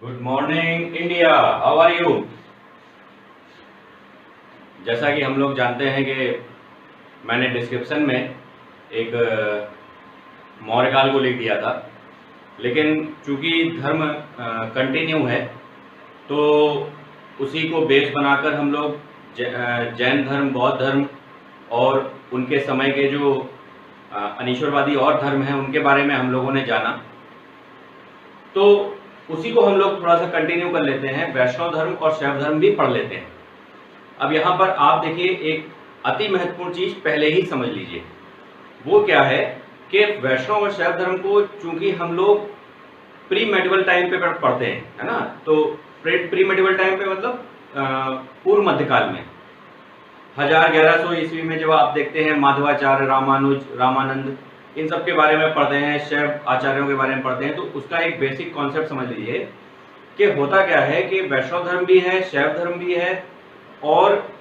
Good morning India, how are you. जैसा कि हम लोग जानते हैं कि मैंने डिस्क्रिप्शन में एक मौर्यकाल को लिख दिया था, लेकिन चूंकि धर्म कंटिन्यू है तो उसी को बेस बनाकर हम लोग जैन धर्म, बौद्ध धर्म और उनके समय के जो अनीश्वरवादी और धर्म हैं उनके बारे में हम लोगों ने जाना। तो उसी को हम लोग थोड़ा सा कंटिन्यू कर लेते हैं, वैष्णव धर्म और शैव धर्म भी पढ़ लेते हैं। अब यहाँ पर आप देखिए, एक अति महत्वपूर्ण चीज पहले ही समझ लीजिए। वो क्या है कि वैष्णव और शैव धर्म को चूंकि हम लोग प्री मेडिवल टाइम पे पढ़ते हैं, है ना, तो प्री मेडिवल टाइम पे मतलब पूर्व मध्यकाल में 1100 ईस्वी में जब आप देखते हैं माधवाचार्य, रामानुज, रामानंद, इन सब के बारे में पढ़ते हैं, शैव आचार्यों के बारे में पढ़ते हैं, तो उसका एक बेसिक कॉन्सेप्ट समझ लीजिए कि होता क्या है कि वैष्णव धर्म भी है, शैव धर्म भी है, और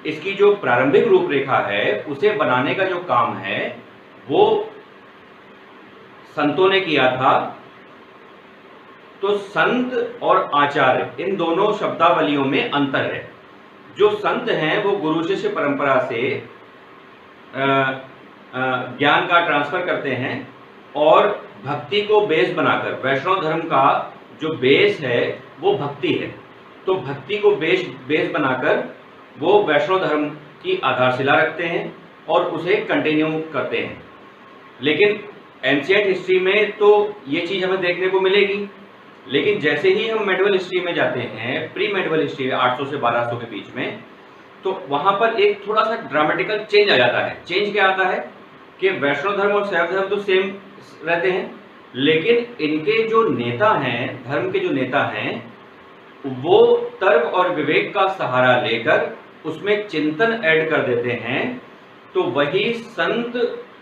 इसकी जो प्रारंभिक रूपरेखा है उसे बनाने का जो काम है वो संतों ने किया था। तो संत और आचार्य, इन दोनों शब्दावलियों में अंतर है। जो संत हैं वो गुरु शिष्य परंपरा से ज्ञान का ट्रांसफर करते हैं और भक्ति को बेस बनाकर, वैष्णव धर्म का जो बेस है वो भक्ति है, तो भक्ति को बेस बनाकर वो वैष्णव धर्म की आधारशिला रखते हैं और उसे कंटिन्यू करते हैं। लेकिन एंशिएंट हिस्ट्री में तो ये चीज हमें देखने को मिलेगी, लेकिन जैसे ही हम मेडिवल हिस्ट्री में जाते हैं, प्री मेडिवल हिस्ट्री 800 से 1200 के बीच में, तो वहां पर एक थोड़ा सा ड्रामेटिकल चेंज आ जाता है। चेंज क्या आता है कि वैष्णव धर्म और शैव धर्म तो सेम रहते हैं, लेकिन इनके जो नेता हैं, धर्म के जो नेता हैं, वो तर्क और विवेक का सहारा लेकर उसमें चिंतन ऐड कर देते हैं, तो वही संत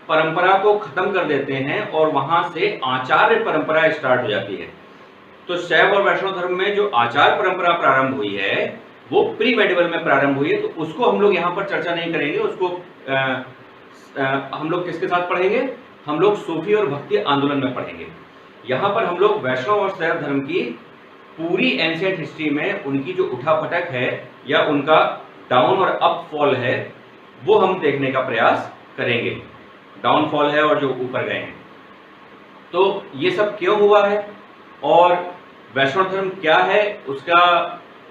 परंपरा को खत्म कर देते हैं और वहां से आचार्य परंपरा स्टार्ट हो जाती है। तो शैव और वैष्णव धर्म में जो आचार परंपरा प्रारंभ हुई है वो प्री मेडिवल में प्रारंभ हुई है, तो उसको हम लोग यहाँ पर चर्चा नहीं करेंगे। उसको हम लोग किसके साथ पढ़ेंगे? हम लोग सूफी और भक्ति आंदोलन में पढ़ेंगे। यहाँ पर हम लोग वैष्णव और शैव धर्म की पूरी एंशिएंट हिस्ट्री में उनकी जो उठापटक है या उनका डाउन और अप फॉल है वो हम देखने का प्रयास करेंगे। डाउनफॉल है और जो ऊपर गए हैं, तो ये सब क्यों हुआ है और वैष्णव धर्म क्या है,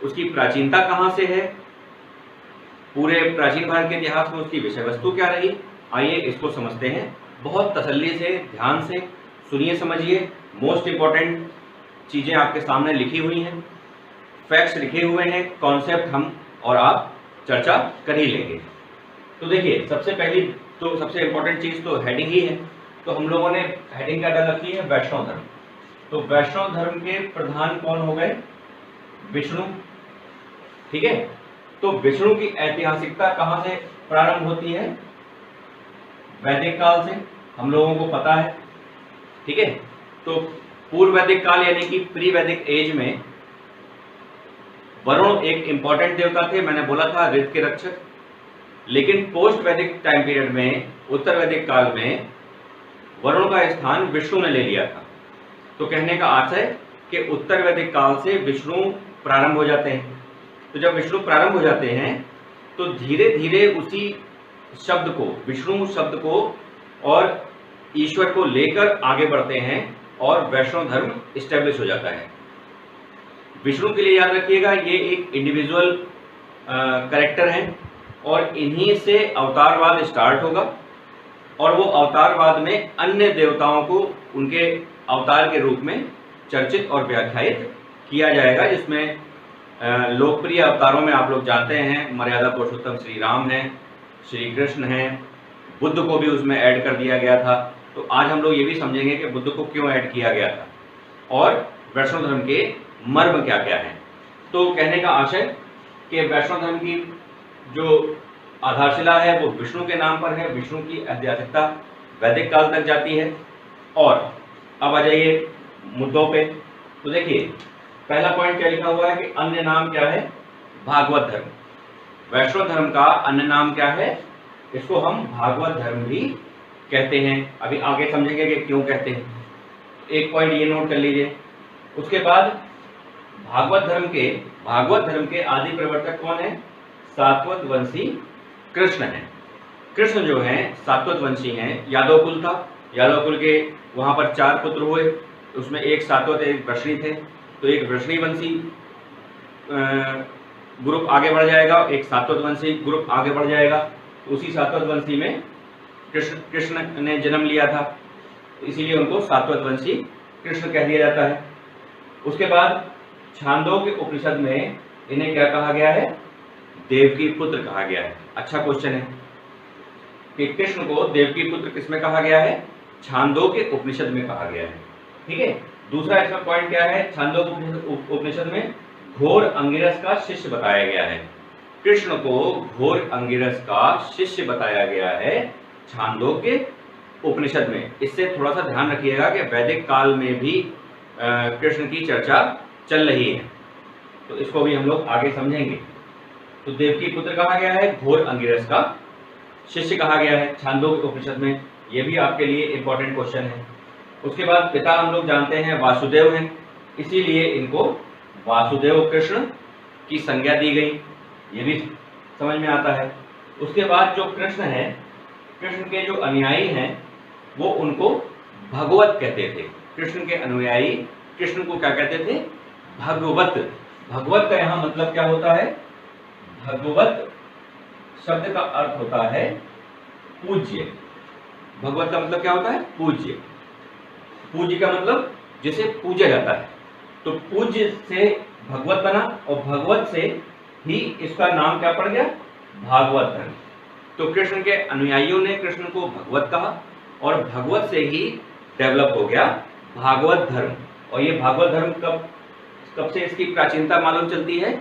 उसकी प्राचीनता कहाँ से है, पूरे प्राचीन भारत के इतिहास में उसकी विषय वस्तु क्या रही। आइए इसको समझते हैं। बहुत तसल्ली से, ध्यान से सुनिए, समझिए। मोस्ट इंपॉर्टेंट चीजें आपके सामने लिखी हुई हैं, फैक्ट्स लिखे हुए हैं, कॉन्सेप्ट हम और आप चर्चा कर ही लेंगे। तो देखिए, सबसे इंपॉर्टेंट चीज तो हेडिंग ही है। तो हम लोगों ने हेडिंग क्या डाल रखी है? वैष्णव धर्म। तो वैष्णव धर्म के प्रधान कौन हो गए? विष्णु। ठीक है, तो विष्णु की ऐतिहासिकता कहां से प्रारंभ होती है? वैदिक काल से, हम लोगों को पता है। ठीक है, तो पूर्व वैदिक काल यानी कि प्री वैदिक एज में वरुण एक इंपॉर्टेंट देवता थे, मैंने बोला था ऋत के रक्षक। लेकिन पोस्ट वैदिक टाइम पीरियड में, उत्तर वैदिक काल में, वरुण का स्थान विष्णु ने ले लिया था। तो कहने का अर्थ है कि उत्तर वैदिक काल से विष्णु प्रारंभ हो जाते हैं। तो जब विष्णु प्रारंभ हो जाते हैं तो धीरे धीरे उसी शब्द को, विष्णु शब्द को और ईश्वर को लेकर आगे बढ़ते हैं और वैष्णव धर्म इस्टेब्लिश हो जाता है। विष्णु के लिए याद रखिएगा, ये एक इंडिविजुअल कैरेक्टर हैं और इन्हीं से अवतारवाद स्टार्ट होगा और वो अवतारवाद में अन्य देवताओं को उनके अवतार के रूप में चर्चित और व्याख्यायित किया जाएगा, जिसमें लोकप्रिय अवतारों में आप लोग जानते हैं मर्यादा पुरुषोत्तम श्री राम हैं, श्री कृष्ण हैं, बुद्ध को भी उसमें ऐड कर दिया गया था। तो आज हम लोग ये भी समझेंगे कि बुद्ध को क्यों ऐड किया गया था और वैष्णव धर्म के मर्म क्या क्या है। तो कहने का आशय कि वैष्णव धर्म की जो आधारशिला है वो विष्णु के नाम पर है। विष्णु की ऐतिहासिकता वैदिक काल तक जाती है। और अब आ जाइए मुद्दों पे। तो देखिए, पहला पॉइंट क्या लिखा हुआ है कि अन्य नाम क्या है? भागवत धर्म। वैष्णव धर्म का अन्य नाम क्या है? इसको हम भागवत धर्म भी कहते हैं। अभी आगे समझेंगे कि क्यों कहते हैं। एक पॉइंट ये नोट कर लीजिए। उसके बाद भागवत धर्म के आदि प्रवर्तक कौन है? सातवत वंशी कृष्ण है। कृष्ण जो हैं सातवत वंशी हैं। यादव कुल था, यादव कुल के वहां पर 4 पुत्र हुए, उसमें एक सातवत एक वृषणी थे। तो एक वृषणी वंशी ग्रुप आगे बढ़ जाएगा, एक सातवत वंशी ग्रुप आगे बढ़ जाएगा। तो उसी सातवत वंशी में कृष्ण ने जन्म लिया था, इसीलिए उनको सातवत वंशी कृष्ण कह दिया जाता है। उसके बाद छांदोग्य उपनिषद में इन्हें क्या कहा गया है? देवकी पुत्र कहा गया है। अच्छा क्वेश्चन है कि कृष्ण को देवकी पुत्र किसमें कहा गया है? छांदोग्य उपनिषद में कहा गया है। ठीक है। दूसरा इसका पॉइंट क्या है? छांदोग्य उपनिषद में घोर अंगिरस का शिष्य बताया गया है। कृष्ण को घोर अंगिरस का शिष्य बताया गया है छांदोग्य उपनिषद में। इससे थोड़ा सा ध्यान रखिएगा कि वैदिक काल में भी कृष्ण की चर्चा चल रही है, तो इसको भी हम लोग आगे समझेंगे। तो देवकी पुत्र कहा गया है, घोर अंगिरस का शिष्य कहा गया है छांदोग्य उपनिषद में। ये भी आपके लिए इंपॉर्टेंट क्वेश्चन है। उसके बाद पिता हम लोग जानते हैं वासुदेव हैं, इसीलिए इनको वासुदेव कृष्ण की संज्ञा दी गई, ये भी समझ में आता है। उसके बाद जो कृष्ण है, कृष्ण के जो अनुयायी हैं वो उनको भगवत कहते थे। कृष्ण के अनुयायी कृष्ण को क्या कहते थे? भगवत। भगवत का यहाँ मतलब क्या होता है? भगवत शब्द का अर्थ होता है पूज्य। भगवत का मतलब क्या होता है? पूज्य। पूज्य का मतलब जिसे पूजा जाता है। तो पूज्य से भगवत बना और भगवत से ही इसका नाम क्या पड़ गया? भागवत धर्म। तो कृष्ण के अनुयायियों ने कृष्ण को भगवत कहा और भगवत से ही डेवलप हो गया भागवत धर्म। और ये भागवत धर्म कब से इसकी प्राचीनता मालूम चलती है?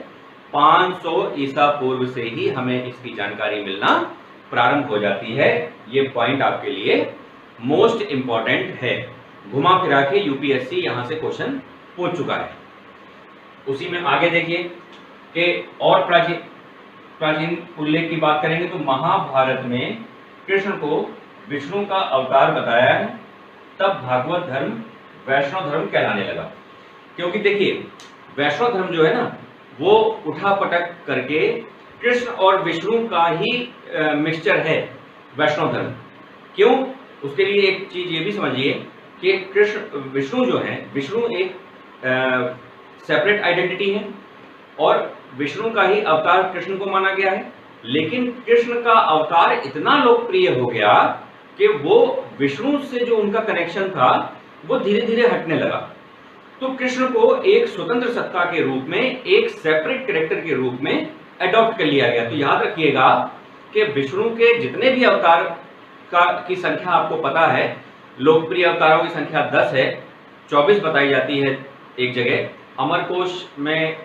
500 ईसा पूर्व से ही हमें इसकी जानकारी मिलना प्रारंभ हो जाती है। ये पॉइंट आपके लिए मोस्ट इंपॉर्टेंट है। घुमा फिरा के यूपीएससी यहां से क्वेश्चन पूछ चुका है। उसी में आगे देखिए कि और प्राचीन उल्लेख की बात करेंगे तो महाभारत में कृष्ण को विष्णु का अवतार बताया है, तब भागवत धर्म वैष्णव धर्म कहलाने लगा। क्योंकि देखिए वैष्णव धर्म जो है ना वो उठा पटक करके कृष्ण और विष्णु का ही मिक्सचर है वैष्णव धर्म। क्यों? उसके लिए एक चीज ये भी समझिए कि कृष्ण विष्णु जो है, विष्णु एक सेपरेट आइडेंटिटी है और विष्णु का ही अवतार कृष्ण को माना गया है। लेकिन कृष्ण का अवतार इतना लोकप्रिय हो गया कि वो विष्णु से जो उनका कनेक्शन था वो धीरे धीरे हटने लगा। तो कृष्ण को एक स्वतंत्र सत्ता के रूप में, एक सेपरेट कैरेक्टर के रूप में अडॉप्ट कर लिया गया। तो याद रखिएगा कि विष्णु के जितने भी अवतार की संख्या आपको पता है, लोकप्रिय अवतारों की संख्या 10 है, 24 बताई जाती है एक जगह, अमरकोश में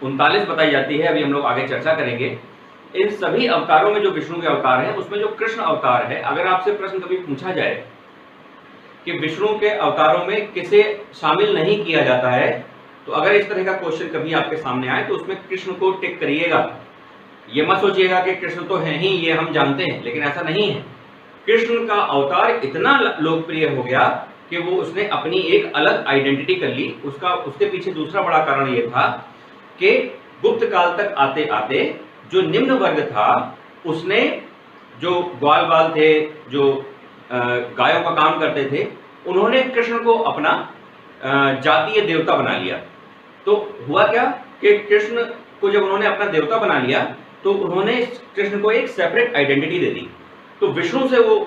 39 बताई जाती है। अभी हम लोग आगे चर्चा करेंगे। इन सभी अवतारों में जो विष्णु के अवतार हैं उसमें जो कृष्ण अवतार है, अगर आपसे प्रश्न कभी पूछा जाए कि विष्णु के अवतारों में किसे शामिल नहीं किया जाता है, तो अगर इस तरह का क्वेश्चन कभी आपके सामने आए तो उसमें कृष्ण को टिक करिएगा। ये मत सोचिएगा कि कृष्ण तो है ही, ये हम जानते हैं, लेकिन ऐसा नहीं है। कृष्ण का अवतार इतना लोकप्रिय हो गया कि वो उसने अपनी एक अलग आइडेंटिटी कर ली। उसके पीछे दूसरा बड़ा कारण ये था कि गुप्त काल तक आते आते जो निम्न वर्ग था उसने, जो ग्वाल बाल थे, जो गायों का काम करते थे, उन्होंने कृष्ण को अपना जातीय देवता बना लिया। तो हुआ क्या कि कृष्ण को जब उन्होंने अपना देवता बना लिया तो उन्होंने कृष्ण को एक सेपरेट आइडेंटिटी दे दी। तो विष्णु से वो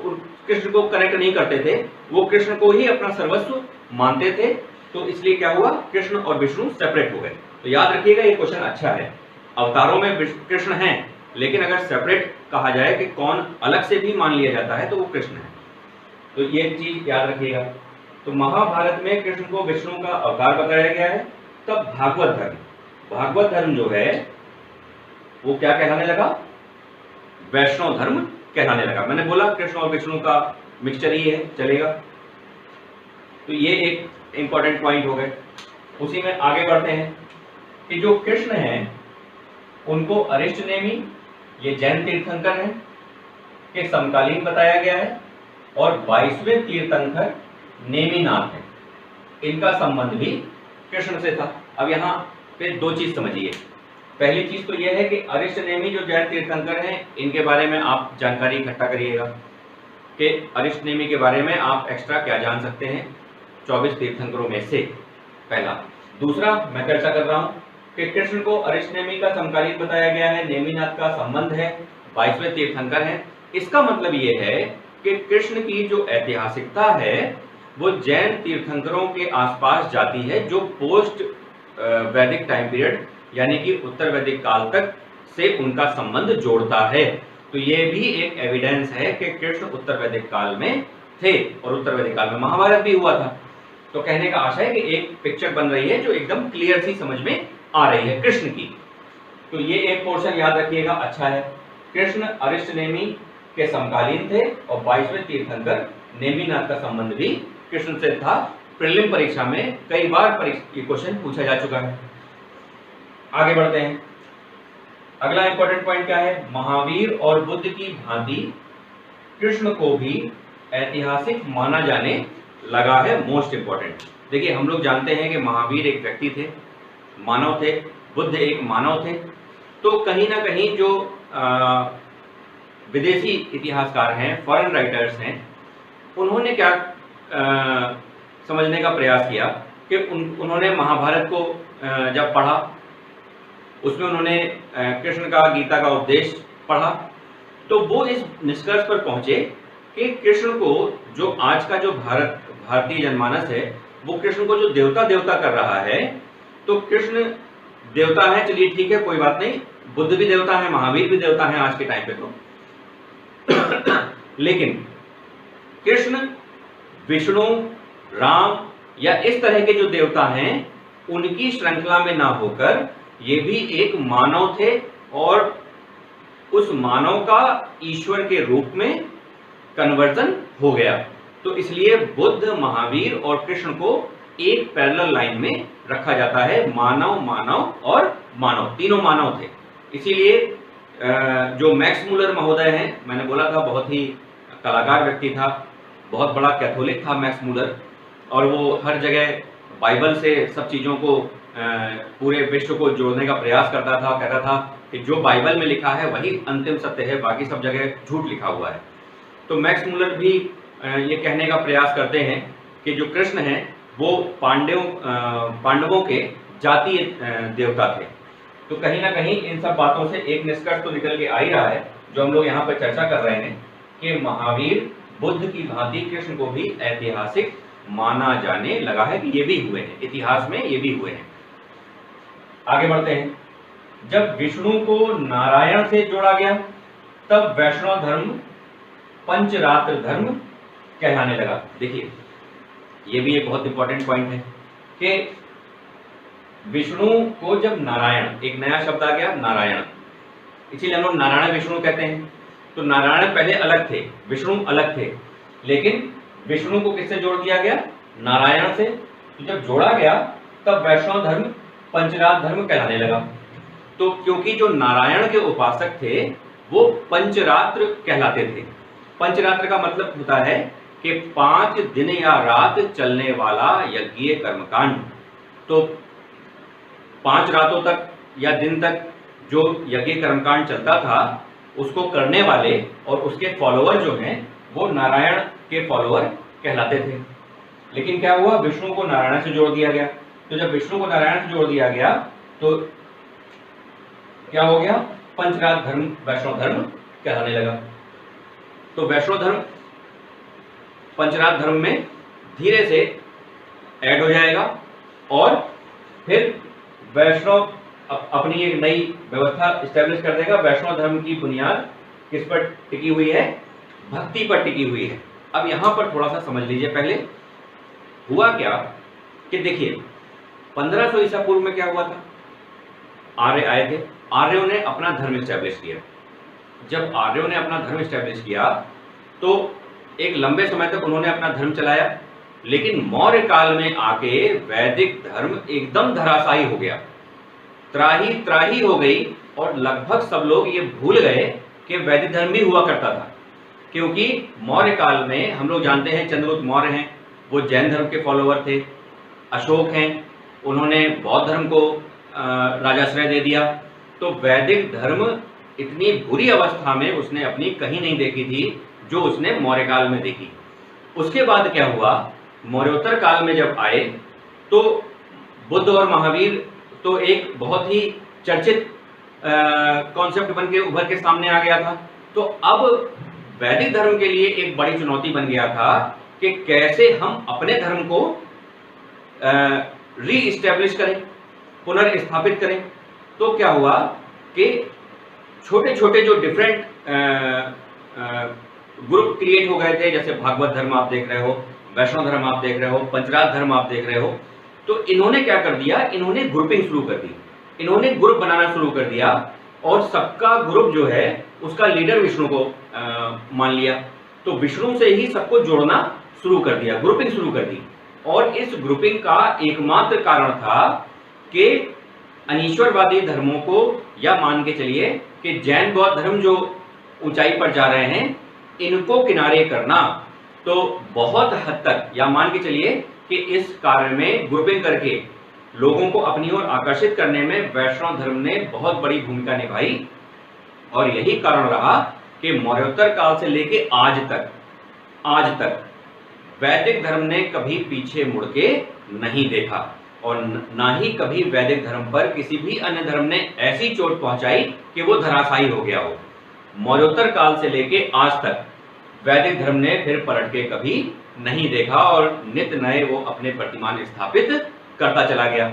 कृष्ण को कनेक्ट नहीं करते थे, वो कृष्ण को ही अपना सर्वस्व मानते थे। तो इसलिए क्या हुआ, कृष्ण और विष्णु सेपरेट हो गए। तो याद रखिएगा ये क्वेश्चन अच्छा है। अवतारों में कृष्ण हैं, लेकिन अगर सेपरेट कहा जाए कि कौन अलग से भी मान लिया जाता है तो वो कृष्ण है। तो ये चीज याद रखिएगा। तो महाभारत में कृष्ण को विष्णु का अवतार बताया गया है। तब भागवत धर्म जो है वो क्या कहलाने लगा? वैष्णव धर्म कहलाने लगा। मैंने बोला कृष्ण और विष्णु का मिक्सचर ही है, चलेगा। तो ये एक इंपॉर्टेंट पॉइंट हो गए। उसी में आगे बढ़ते हैं कि जो कृष्ण हैं उनको अरिष्ट नेमी, ये जैन तीर्थंकर हैं, के समकालीन बताया गया है और 22वें तीर्थंकर नेमिनाथ है। इनका संबंध भी कृष्ण से था। अब यहाँ पे दो चीज समझिए। पहली चीज तो यह है कि अरिष्ट नेमी जो जैन तीर्थंकर हैं इनके बारे में आप जानकारी इकट्ठा करिएगा कि अरिष्ट नेमी के बारे में आप एक्स्ट्रा क्या जान सकते हैं 24 तीर्थंकरों में से, पहला। दूसरा, मैं चर्चा कर रहा हूँ कि कृष्ण को अरिष्ट नेमी का समकालीन बताया गया है, नेमिनाथ का संबंध है, 22वें तीर्थंकर हैं। इसका मतलब ये है कि कृष्ण की जो ऐतिहासिकता है वो जैन तीर्थंकरों के आसपास जाती है, जो पोस्ट वैदिक टाइम पीरियड यानी कि उत्तर वैदिक काल तक से उनका संबंध जोड़ता है। तो ये भी एक एविडेंस है कि कृष्ण उत्तर वैदिक काल में थे और उत्तर वैदिक काल में महाभारत भी हुआ था। तो कहने का आशय है कि एक पिक्चर बन रही है जो एकदम क्लियर सी समझ में आ रही है कृष्ण की। तो ये एक पोर्शन याद रखिएगा, अच्छा है। कृष्ण अरिष्ट नेमी के समकालीन थे और 22वें तीर्थंकर नेमिनाथ का संबंध भी कृष्ण से था। प्रीलिम परीक्षा में कई बार ये क्वेश्चन पूछा जा चुका है। आगे बढ़ते हैं। अगला इंपॉर्टेंट पॉइंट क्या है? महावीर और बुद्ध की भांति कृष्ण को भी ऐतिहासिक माना जाने लगा है। मोस्ट इंपॉर्टेंट देखिए, हम लोग जानते हैं कि महावीर एक व्यक्ति थे, मानव थे, बुद्ध एक मानव थे। तो कहीं ना कहीं जो विदेशी इतिहासकार हैं, फॉरेन राइटर्स हैं, उन्होंने क्या समझने का प्रयास किया कि उन्होंने महाभारत को जब पढ़ा, उसमें उन्होंने कृष्ण का गीता का उपदेश पढ़ा, तो वो इस निष्कर्ष पर पहुंचे कि कृष्ण को जो आज का जो भारतीय जनमानस है वो कृष्ण को जो देवता देवता कर रहा है, तो कृष्ण देवता है, चलिए ठीक है, कोई बात नहीं, बुद्ध भी देवता है, महावीर भी देवता है आज के टाइम पे तो लेकिन कृष्ण, विष्णु, राम या इस तरह के जो देवता हैं उनकी श्रृंखला में ना होकर ये भी एक मानव थे और उस मानव का ईश्वर के रूप में कन्वर्जन हो गया। तो इसलिए बुद्ध, महावीर और कृष्ण को एक पैरेलल लाइन में रखा जाता है। मानव, मानव और मानव, तीनों मानव थे। इसीलिए जो मैक्स मूलर महोदय हैं, मैंने बोला था बहुत ही कलाकार व्यक्ति था, बहुत बड़ा कैथोलिक था मैक्स मूलर, और वो हर जगह बाइबल से सब चीज़ों को पूरे विश्व को जोड़ने का प्रयास करता था। कहता था कि जो बाइबल में लिखा है वही अंतिम सत्य है, बाकी सब जगह झूठ लिखा हुआ है। तो मैक्स मूलर भी ये कहने का प्रयास करते हैं कि जो कृष्ण हैं वो पांडवों के जातीय देवता थे। तो कहीं ना कहीं इन सब बातों से एक निष्कर्ष तो निकल के आ ही रहा है, जो हम लोग यहाँ पर चर्चा कर रहे हैं, कि महावीर बुद्ध की भांति कृष्ण को भी ऐतिहासिक माना जाने लगा है कि ये भी हुए हैं, इतिहास में ये भी हुए हैं। आगे बढ़ते हैं। जब विष्णु को नारायण से जोड़ा गया तब वैष्णव धर्म पंचरात्र धर्म कहलाने लगा। देखिए, ये भी एक बहुत इंपॉर्टेंट पॉइंट है कि विष्णु को जब नारायण, एक नया शब्द आ गया नारायण, इसीलिए हम लोग नारायण विष्णु कहते हैं। तो नारायण पहले अलग थे, विष्णु अलग थे, लेकिन विष्णु को किससे जोड़ दिया गया? नारायण से। तो जब जोड़ा गया तब वैष्णव धर्म पंचरात्र धर्म कहलाने लगा। तो क्योंकि जो नारायण के उपासक थे वो पंचरात्र कहलाते थे। पंचरात्र का मतलब होता है कि 5 दिन या रात चलने वाला यज्ञीय कर्मकांड। तो 5 रातों तक या दिन तक जो यज्ञीय कर्मकांड चलता था उसको करने वाले और उसके फॉलोअर जो हैं वो नारायण के फॉलोअर कहलाते थे। लेकिन क्या हुआ? विष्णु को नारायण से जोड़ दिया गया। तो जब विष्णु को नारायण से जोड़ दिया गया तो क्या हो गया? पंचरात्र धर्म वैष्णव धर्म कहलाने लगा। तो वैष्णव धर्म पंचरात्र धर्म में धीरे से ऐड हो जाएगा और फिर वैष्णव अपनी एक नई व्यवस्था स्टैब्लिश कर देगा। वैष्णव धर्म की बुनियाद किस पर टिकी हुई है? भक्ति पर टिकी हुई है। अब यहां पर थोड़ा सा समझ लीजिए। पहले हुआ क्या कि देखिए 1500 ईसा पूर्व में क्या हुआ था? आर्य आए थे, आर्यों ने अपना धर्म स्टैब्लिश किया। जब आर्यों ने अपना धर्म स्टैब्लिश किया तो एक लंबे समय तक उन्होंने अपना धर्म चलाया, लेकिन मौर्य काल में आके वैदिक धर्म एकदम धराशायी हो गया, त्राही त्राही हो गई और लगभग सब लोग ये भूल गए कि वैदिक धर्म भी हुआ करता था। क्योंकि मौर्य काल में हम लोग जानते हैं चंद्रगुप्त मौर्य हैं, वो जैन धर्म के फॉलोअर थे। अशोक हैं, उन्होंने बौद्ध धर्म को राजाश्रय दे दिया। तो वैदिक धर्म इतनी बुरी अवस्था में उसने अपनी कहीं नहीं देखी थी जो उसने मौर्य काल में देखी। उसके बाद क्या हुआ, मौर्योत्तर काल में जब आए तो बुद्ध और महावीर तो एक बहुत ही चर्चित कॉन्सेप्ट बन के उभर के सामने आ गया था। तो अब वैदिक धर्म के लिए एक बड़ी चुनौती बन गया था कि कैसे हम अपने धर्म को रीइस्टेब्लिश करें, पुनर्स्थापित करें। तो क्या हुआ कि छोटे छोटे जो डिफरेंट ग्रुप क्रिएट हो गए थे, जैसे भागवत धर्म आप देख रहे हो, वैष्णव धर्म आप देख रहे हो, पंचराज धर्म आप देख रहे हो। तो इन्होंने क्या कर दिया, इन्होंने ग्रुपिंग शुरू कर दी, इन्होंने ग्रुप बनाना शुरू कर दिया और सबका ग्रुप जो है उसका लीडर विष्णु को मान लिया। तो विष्णु से ही सबको जोड़ना शुरू कर दिया, ग्रुपिंग शुरू कर दी। और इस ग्रुपिंग का एकमात्र कारण था कि अनीश्वरवादी धर्मों को, या मान के चलिए कि जैन बौद्ध धर्म जो ऊंचाई पर जा रहे हैं, इनको किनारे करना। तो बहुत हद तक, या मान के चलिए कि इस कार्य में ग्रुपिंग करके लोगों को अपनी ओर आकर्षित करने में वैष्णव धर्म ने बहुत बड़ी भूमिका निभाई। और यही कारण रहा कि मौर्योत्तर काल से लेके आज तक वैदिक धर्म ने कभी पीछे मुड़ के नहीं देखा, और ना ही कभी वैदिक धर्म पर किसी भी अन्य धर्म ने ऐसी चोट पहुंचाई कि वो धराशायी हो गया हो। मौर्योत्तर काल से लेके आज तक वैदिक धर्म ने फिर पलट के कभी नहीं देखा और नित्य नए वो अपने प्रतिमान स्थापित करता चला गया।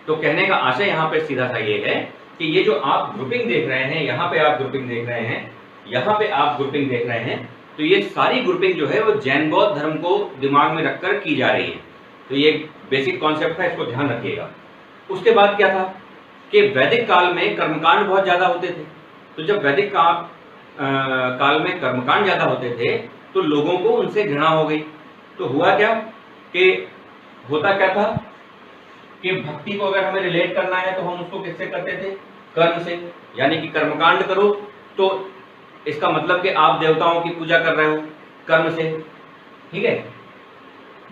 तो कहने का आशय यहाँ पे सीधा सा ये है कि ये जो आप ग्रुपिंग देख रहे हैं, यहाँ पे आप ग्रुपिंग देख रहे हैं, यहाँ पे आप ग्रुपिंग देख रहे हैं, तो ये सारी ग्रुपिंग जो है वो जैन बौद्ध धर्म को दिमाग में रखकर की जा रही है। तो ये बेसिक कॉन्सेप्ट है, इसको ध्यान रखिएगा। उसके बाद क्या था कि वैदिक काल में कर्मकांड बहुत ज्यादा होते थे। तो जब वैदिक काल में कर्मकांड ज्यादा होते थे तो लोगों को उनसे घृणा हो गई। तो हुआ क्या कि होता क्या था कि भक्ति को अगर हमें रिलेट करना है तो हम उसको किससे करते थे, कर्म से। यानी कि कर्मकांड करो तो इसका मतलब कि आप देवताओं की पूजा कर रहे हो कर्म से, ठीक है।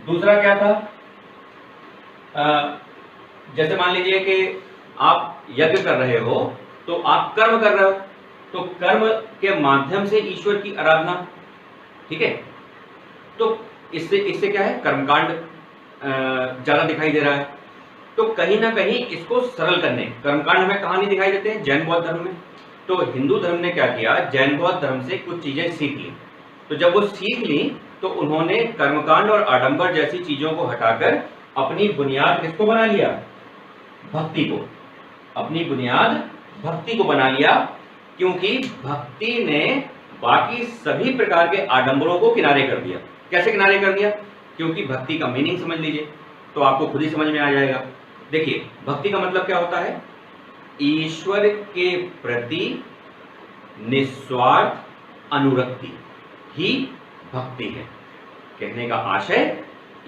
दूसरा क्या था, जैसे मान लीजिए कि आप यज्ञ कर रहे हो तो आप कर्म कर रहे हो, तो कर्म के माध्यम से ईश्वर की आराधना, ठीक है। तो इससे क्या है, कर्मकांड ज्यादा दिखाई दे रहा है। तो कहीं ना कहीं इसको सरल करने, कर्मकांड हमें कहाँ नहीं दिखाई देते हैं, जैन बौद्ध धर्म में। तो हिंदू धर्म ने क्या किया, जैन बौद्ध धर्म से कुछ चीजें सीख ली। तो जब वो सीख ली तो उन्होंने कर्मकांड और आडंबर जैसी चीजों को हटाकर अपनी बुनियाद किसको बना लिया, भक्ति को। अपनी बुनियाद भक्ति को बना लिया, क्योंकि भक्ति ने बाकी सभी प्रकार के आडंबरों को किनारे कर दिया। कैसे किनारे कर दिया, क्योंकि भक्ति का मीनिंग समझ लीजिए तो आपको खुद ही समझ में आ जाएगा। देखिए भक्ति का मतलब क्या होता है, ईश्वर के प्रति निस्वार्थ अनुरक्ति ही भक्ति है। कहने का आशय,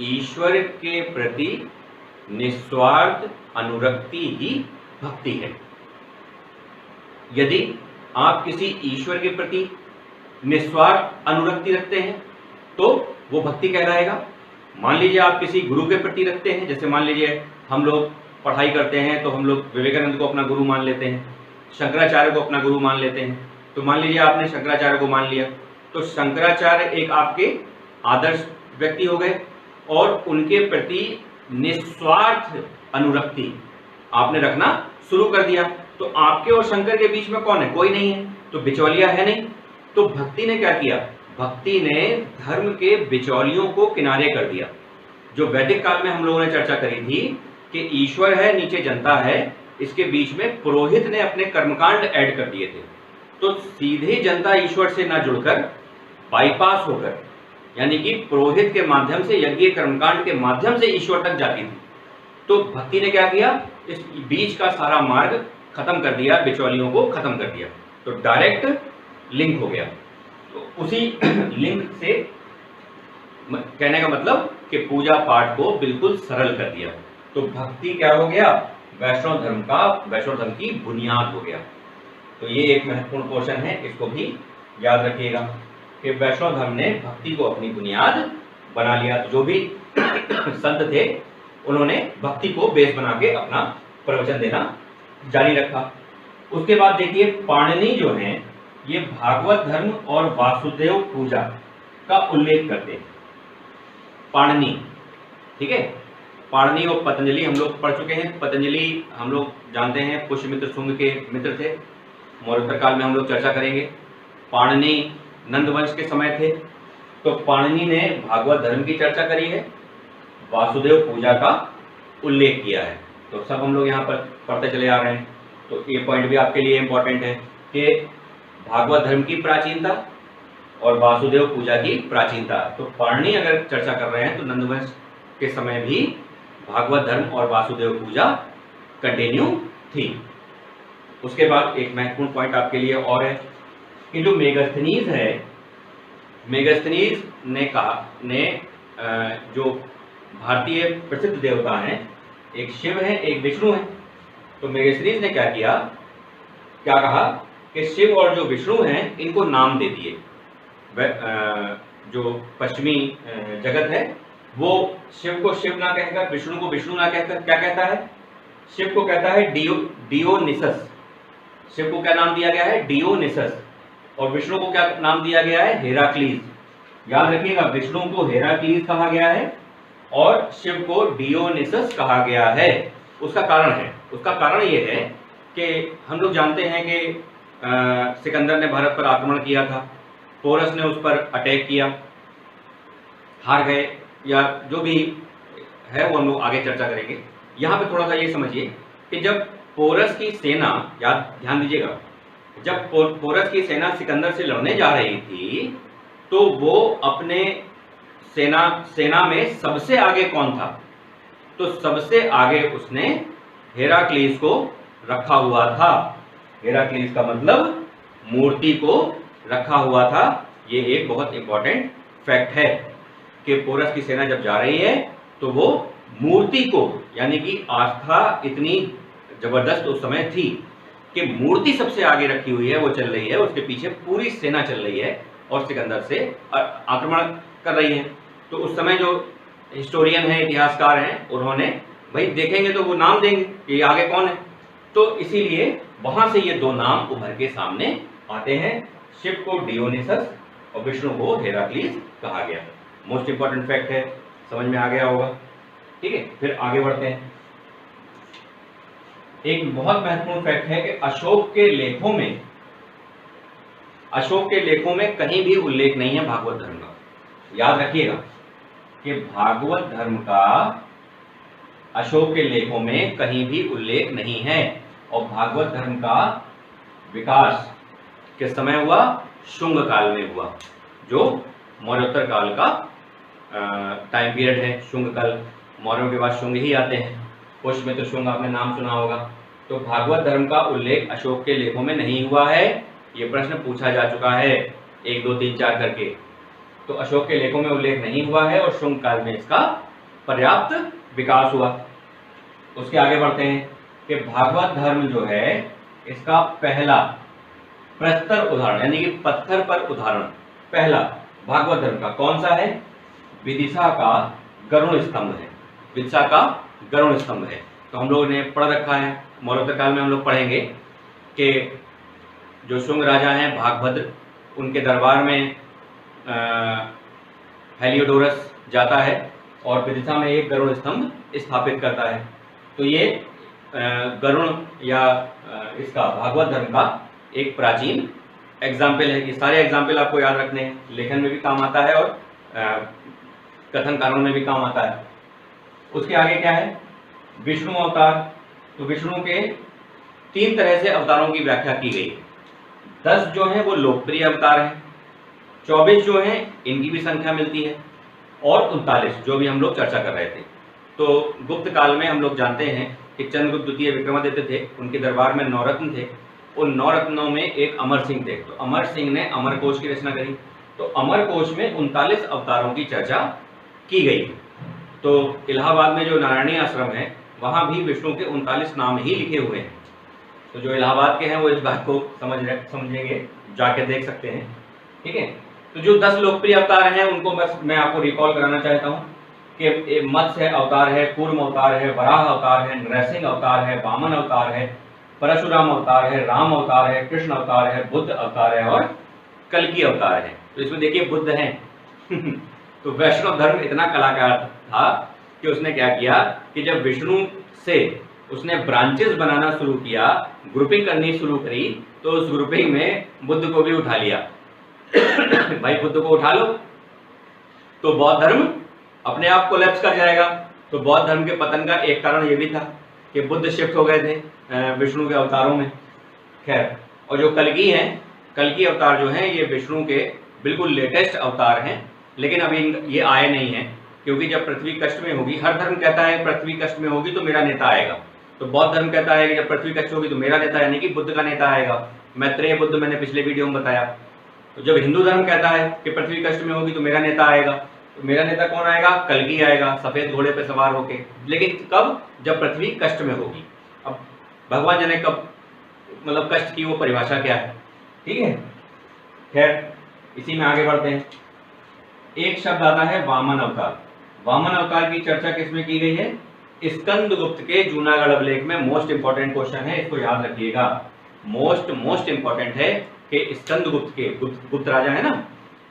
ईश्वर के प्रति निस्वार्थ अनुरक्ति ही भक्ति है। यदि आप किसी ईश्वर के प्रति निस्वार्थ अनुरक्ति रखते हैं तो वो भक्ति कहलाएगा। मान लीजिए आप किसी गुरु के प्रति रखते हैं, जैसे मान लीजिए हम लोग पढ़ाई करते हैं तो हम लोग विवेकानंद को अपना गुरु मान लेते हैं, शंकराचार्य को अपना गुरु मान लेते हैं। तो मान लीजिए आपने शंकराचार्य को मान लिया, तो शंकराचार्य एक आपके आदर्श व्यक्ति हो गए और उनके प्रति निस्वार्थ अनुरक्ति आपने रखना शुरू कर दिया। तो आपके और शंकर के बीच में कौन है, कोई नहीं है, तो बिचौलिया है नहीं। तो भक्ति ने क्या किया, भक्ति ने धर्म के बिचौलियों को किनारे कर दिया। जो वैदिक काल में हम लोगों ने चर्चा करी थी कि ईश्वर है, नीचे जनता है, इसके बीच में पुरोहित ने अपने कर्मकांड ऐड कर दिए थे। तो सीधे जनता ईश्वर से ना जुड़कर बाईपास होकर, यानी कि पुरोहित के माध्यम से, यज्ञ कर्मकांड के माध्यम से ईश्वर तक जाती थी। तो भक्ति ने क्या किया, इस बीच का सारा मार्ग खत्म कर दिया, बिचौलियों को खत्म कर दिया। तो डायरेक्ट लिंक हो गया। तो उसी लिंक से कहने का मतलब कि पूजा पाठ को बिल्कुल सरल कर दिया। तो भक्ति क्या हो गया, वैष्णव धर्म की बुनियाद हो गया। तो ये एक महत्वपूर्ण क्वेश्चन है, इसको भी याद रखिएगा कि वैष्णव धर्म ने भक्ति को अपनी बुनियाद बना लिया। जो भी संत थे उन्होंने भक्ति को बेस बना के अपना प्रवचन देना जारी रखा। उसके बाद देखिए पाणिनि जो हैं ये भागवत धर्म और वासुदेव पूजा का उल्लेख करते हैं। पाणिनि, ठीक है, पाणिनि और पतंजलि हम लोग पढ़ चुके हैं। पतंजलि हम लोग जानते हैं पुष्यमित्र शुंग के मित्र थे, मौर्योत्तर काल में हम लोग चर्चा करेंगे। पाणिनि नंदवंश के समय थे। तो पाणिनि ने भागवत धर्म की चर्चा करी है, वासुदेव पूजा का उल्लेख किया है। तो सब हम लोग यहाँ पर पढ़ते चले आ रहे हैं। तो ये पॉइंट भी आपके लिए इम्पोर्टेंट है कि भागवत धर्म की प्राचीनता और वासुदेव पूजा की प्राचीनता। तो पाणिनि अगर चर्चा कर रहे हैं तो नंदवंश के समय भी भागवत धर्म और वासुदेव पूजा कंटिन्यू थी। उसके बाद एक महत्वपूर्ण पॉइंट आपके लिए और है कि जो मेगास्थनीज है, मेगास्थनीज ने जो भारतीय प्रसिद्ध देवता हैं, एक शिव है एक विष्णु है। तो मेगास्थनीज ने क्या कहा कि शिव और जो विष्णु हैं इनको नाम दे दिए। जो पश्चिमी जगत है वो शिव को शिव ना कहकर, विष्णु को विष्णु ना कहकर क्या कहता है, शिव को कहता है डियोनिसस। शिव को क्या नाम दिया गया है, डियोनिसस। और विष्णु को क्या नाम दिया गया है, हेराक्लीस। याद रखिएगा, विष्णु को हेराक्लीस कहा गया है और शिव को डियोनिसस कहा गया है। उसका कारण ये है कि हम लोग जानते हैं कि सिकंदर ने भारत पर आक्रमण किया था, पोरस ने उस पर अटैक किया, हार गए, या जो भी है वो हम लोग आगे चर्चा करेंगे। यहाँ पे थोड़ा सा ये समझिए कि जब पोरस की सेना, ध्यान दीजिएगा, जब पोरस की सेना सिकंदर से लड़ने जा रही थी तो वो अपने सेना में सबसे आगे कौन था, तो सबसे आगे उसने हेराक्लीस को रखा हुआ था। हेराक्लीस का मतलब मूर्ति को रखा हुआ था। ये एक बहुत इंपॉर्टेंट फैक्ट है कि पोरस की सेना जब जा रही है तो वो मूर्ति को, यानी कि आस्था इतनी जबरदस्त उस समय थी कि मूर्ति सबसे आगे रखी हुई है, वो चल रही है, उसके पीछे पूरी सेना चल रही है और सिकंदर से आक्रमण कर रही है। तो उस समय जो हिस्टोरियन है, इतिहासकार हैं, उन्होंने भाई देखेंगे तो वो नाम देंगे कि ये आगे कौन है। तो इसीलिए वहां से ये दो नाम उभर के सामने आते हैं, शिव को डियोनिसस और विष्णु को हेराक्लीस कहा गया। मोस्ट इंपॉर्टेंट फैक्ट है, समझ में आ गया होगा। ठीक है, फिर आगे बढ़ते हैं। एक बहुत महत्वपूर्ण फैक्ट है कि अशोक के लेखों में कहीं भी उल्लेख नहीं है भागवत धर्म का। याद रखिएगा कि भागवत धर्म का अशोक के लेखों में कहीं भी उल्लेख नहीं है। और भागवत धर्म का विकास किस समय हुआ, शुंग काल में हुआ, जो मौर्योत्तर काल का टाइम पीरियड है। शुंग काल, मौर्यों के बाद शुंग ही आते हैं। पुष्यमित्र शुंग आपने नाम सुना होगा। तो भागवत धर्म का उल्लेख अशोक के लेखों में नहीं हुआ है। ये प्रश्न पूछा जा चुका है 1, 2, 3, 4 करके। तो अशोक के लेखों में उल्लेख नहीं हुआ है और शुंग काल में इसका पर्याप्त विकास हुआ। उसके आगे बढ़ते हैं कि भागवत धर्म जो है इसका पहला प्रस्तर उदाहरण, यानी कि पत्थर पर उदाहरण पहला भागवत धर्म का कौन सा है, विदिशा का गरुड़ स्तंभ है। विदिशा का गरुड़ स्तंभ है। तो हम लोगों ने पढ़ रखा है, मौर्योत्तर काल में हम लोग पढ़ेंगे कि जो शुंग राजा हैं भागभद्र, उनके दरबार में हेलियोडोरस जाता है और विदिशा में एक गरुड़ स्तंभ स्थापित करता है। तो ये गरुड़ या इसका भागवत धर्म का एक प्राचीन एग्जाम्पल है। ये सारे एग्जाम्पल आपको याद रखने हैं, लेखन में भी काम आता है और कथन कानून में भी काम आता है। उसके आगे क्या है, विष्णु अवतार। तो विष्णु के 3 तरह से अवतारों की व्याख्या की गई। 10 जो हैं वो लोकप्रिय अवतार हैं, 24 जो हैं इनकी भी संख्या मिलती है, और 39 जो भी हम लोग चर्चा कर रहे थे। तो गुप्त काल में हम लोग जानते हैं कि चंद्रगुप्त द्वितीय विक्रमादित्य थे, उनके दरबार में 9 रत्न थे। उन 9 रत्नों में एक अमर सिंह थे। तो अमर सिंह ने अमर कोश की रचना करी। तो अमर कोश में 39 अवतारों की चर्चा की गई। तो इलाहाबाद में जो नारायणी आश्रम है वहाँ भी विष्णु के 39 नाम ही लिखे हुए हैं। तो जो इलाहाबाद के हैं वो इस बात को समझेंगे, जाके देख सकते हैं। ठीक है, तो जो 10 लोकप्रिय अवतार हैं उनको बस मैं आपको रिकॉल कराना चाहता हूँ कि मत्स्य अवतार है, कूर्म अवतार है, वराह अवतार है, नरसिंह अवतार है, वामन अवतार है, परशुराम अवतार है, राम अवतार है, कृष्ण अवतार है, बुद्ध अवतार है और कल्कि अवतार है। तो इसमें देखिए बुद्ध हैं तो वैष्णव धर्म इतना कलाकार था कि उसने क्या किया कि जब विष्णु से उसने ब्रांचेस बनाना शुरू किया, ग्रुपिंग करनी शुरू करी, तो उस ग्रुपिंग में बुद्ध को भी उठा लिया भाई बुद्ध को उठा लो तो बौद्ध धर्म अपने आप कोलैप्स कर जाएगा। तो बौद्ध धर्म के पतन का एक कारण ये भी था कि बुद्ध शिफ्ट हो गए थे विष्णु के अवतारों में। खैर, और जो कल्कि हैं, कल्कि अवतार जो हैं ये विष्णु के बिल्कुल लेटेस्ट अवतार हैं, लेकिन अभी ये आए नहीं हैं, क्योंकि जब पृथ्वी कष्ट में होगी, हर धर्म कहता है पृथ्वी कष्ट में होगी तो मेरा नेता आएगा। तो बौद्ध धर्म कहता है कि जब पृथ्वी कष्ट होगी तो मेरा नेता यानी कि बुद्ध का नेता आएगा। मैत्रेय बुद्ध मैंने पिछले वीडियो में बताया। तो जब हिंदू धर्म कहता है कि पृथ्वी कष्ट में होगी तो मेरा नेता आएगा, तो मेरा नेता कौन आएगा? कल्कि आएगा, सफेद घोड़े पे सवार होके। लेकिन कब? जब पृथ्वी कष्ट में होगी। अब भगवान जी ने कब मतलब कष्ट की वो परिभाषा क्या है, ठीक है। खैर, इसी में आगे बढ़ते हैं। एक शब्द आता है वामन अवतार। वामन अवतार की चर्चा किसमें की गई है? स्कंदगुप्त के जूनागढ़ अभिलेख में। मोस्ट इंपॉर्टेंट क्वेश्चन है, इसको याद रखिएगा। मोस्ट इंपॉर्टेंट है कि स्कंदगुप्त के, गुप्त राजा है ना,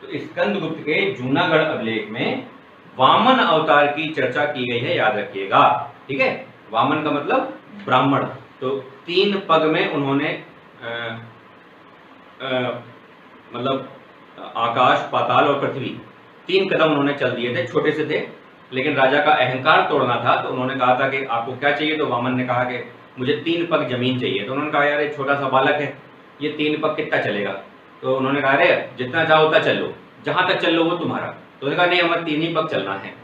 तो स्कंदगुप्त के जूनागढ़ अभिलेख में वामन अवतार की चर्चा की गई है, याद रखिएगा, ठीक है। वामन का मतलब ब्राह्मण। तो 3 पग में उन्होंने मतलब आकाश, पाताल और पृथ्वी 3 कदम उन्होंने चल दिए थे। छोटे से थे, लेकिन राजा का अहंकार तोड़ना था, तो उन्होंने कहा था कि आपको क्या चाहिए? तो वामन ने कहा कि मुझे 3 पग जमीन चाहिए। तो उन्होंने कहा यार एक छोटा सा बालक है, ये 3 पग कितना चलेगा? तो उन्होंने कहा अरे जितना चाहो उतना चल लो, जहां तक चल लो वो तुम्हारा। तो उन्होंने कहा नहीं, हमें 3 ही पग चलना है।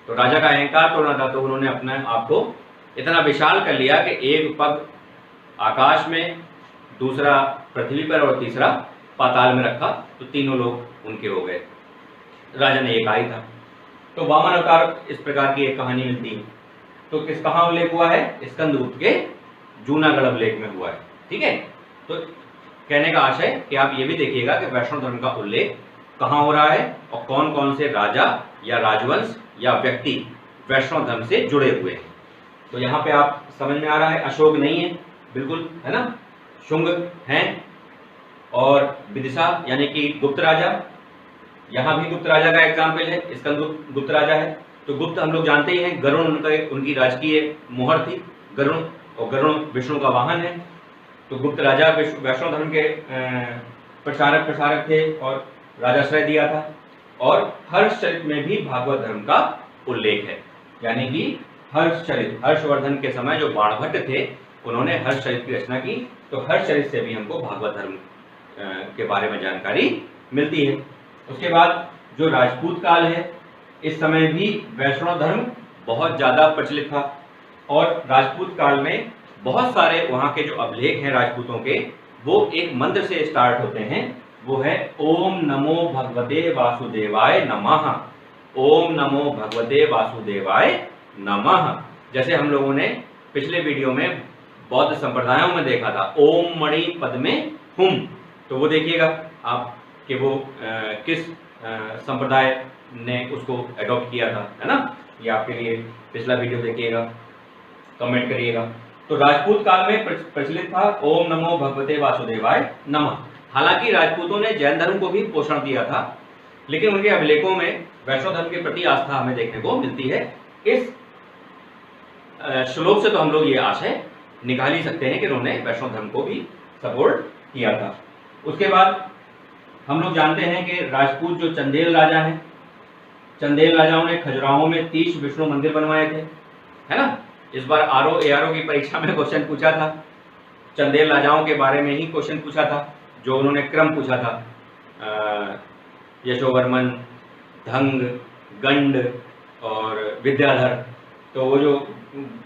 तो राजा का अहंकार तोड़ना था, तो उन्होंने अपने आप को इतना विशाल कर लिया कि एक पग आकाश में, दूसरा पृथ्वी पर और तीसरा पाताल में रखा, तो तीनों लोग उनके हो गए। राजा ने ये कहा ही था। तो वामन अवतार इस प्रकार की एक कहानी मिलती है। तो किस कहाँ उल्लेख हुआ है? स्कंदगुप्त के जूनागढ़ अभिलेख में हुआ है, ठीक है। तो कहने का आशय कि आप ये भी देखिएगा कि वैष्णव धर्म का उल्लेख कहाँ हो रहा है और कौन कौन से राजा या राजवंश या व्यक्ति वैष्णव धर्म से जुड़े हुए हैं। तो यहाँ पे आप समझ में आ रहा है, अशोक नहीं है बिल्कुल, है ना, शुंग हैं और विदिशा यानी कि गुप्त राजा। यहाँ भी गुप्त राजा का एग्जाम्पल है, स्कंदगुप्त गुप्त राजा है। तो गुप्त हम लोग जानते ही हैं, गरुण उनकी राजकीय मोहर थी, गरुण, और गरुण विष्णु का वाहन है। तो गुप्त राजा वैष्णव धर्म के प्रसारक थे और राजाश्रय दिया था। और हर्षचरित में भी भागवत धर्म का उल्लेख है, यानी कि हर्षचरित, हर्षवर्धन के समय जो बाणभट्ट थे उन्होंने हर्षचरित की रचना की। तो हर्षचरित से भी हमको भागवत धर्म के बारे में जानकारी मिलती है। उसके बाद जो राजपूत काल है, इस समय भी वैष्णव धर्म बहुत ज़्यादा प्रचलित था। और राजपूत काल में बहुत सारे वहाँ के जो अभिलेख हैं राजपूतों के, वो एक मंत्र से स्टार्ट होते हैं, वो है ओम नमो भगवते वासुदेवाय नमः। ओम नमो भगवते वासुदेवाय नमः। जैसे हम लोगों ने पिछले वीडियो में बौद्ध संप्रदायों में देखा था, ओम मणि पद्मे हुम। तो वो देखिएगा आप कि वो किस संप्रदाय ने उसको एडॉप्ट किया था, है ना। ये आपके लिए पिछला वीडियो देखिएगा, कमेंट करिएगा। तो राजपूत काल में प्रचलित था ओम नमो भगवते वासुदेवाय नमः। हालांकि राजपूतों ने जैन धर्म को भी पोषण दिया था, लेकिन उनके अभिलेखों में वैष्णव धर्म के प्रति आस्था हमें देखने को मिलती है। इस श्लोक से तो हम लोग ये आशय निकाल ही सकते हैं कि उन्होंने वैष्णव धर्म को भी सपोर्ट किया था। उसके बाद हम लोग जानते हैं कि राजपूत जो चंदेल राजा हैं, चंदेल राजाओं ने खजुराहो में 30 विष्णु मंदिर बनवाए थे, है ना। इस बार आरओ एआरओ की परीक्षा में क्वेश्चन पूछा था, चंदेल राजाओं के बारे में ही क्वेश्चन पूछा था, जो उन्होंने क्रम पूछा था, यशोवर्मन, धंग, गंड और विद्याधर। तो वो जो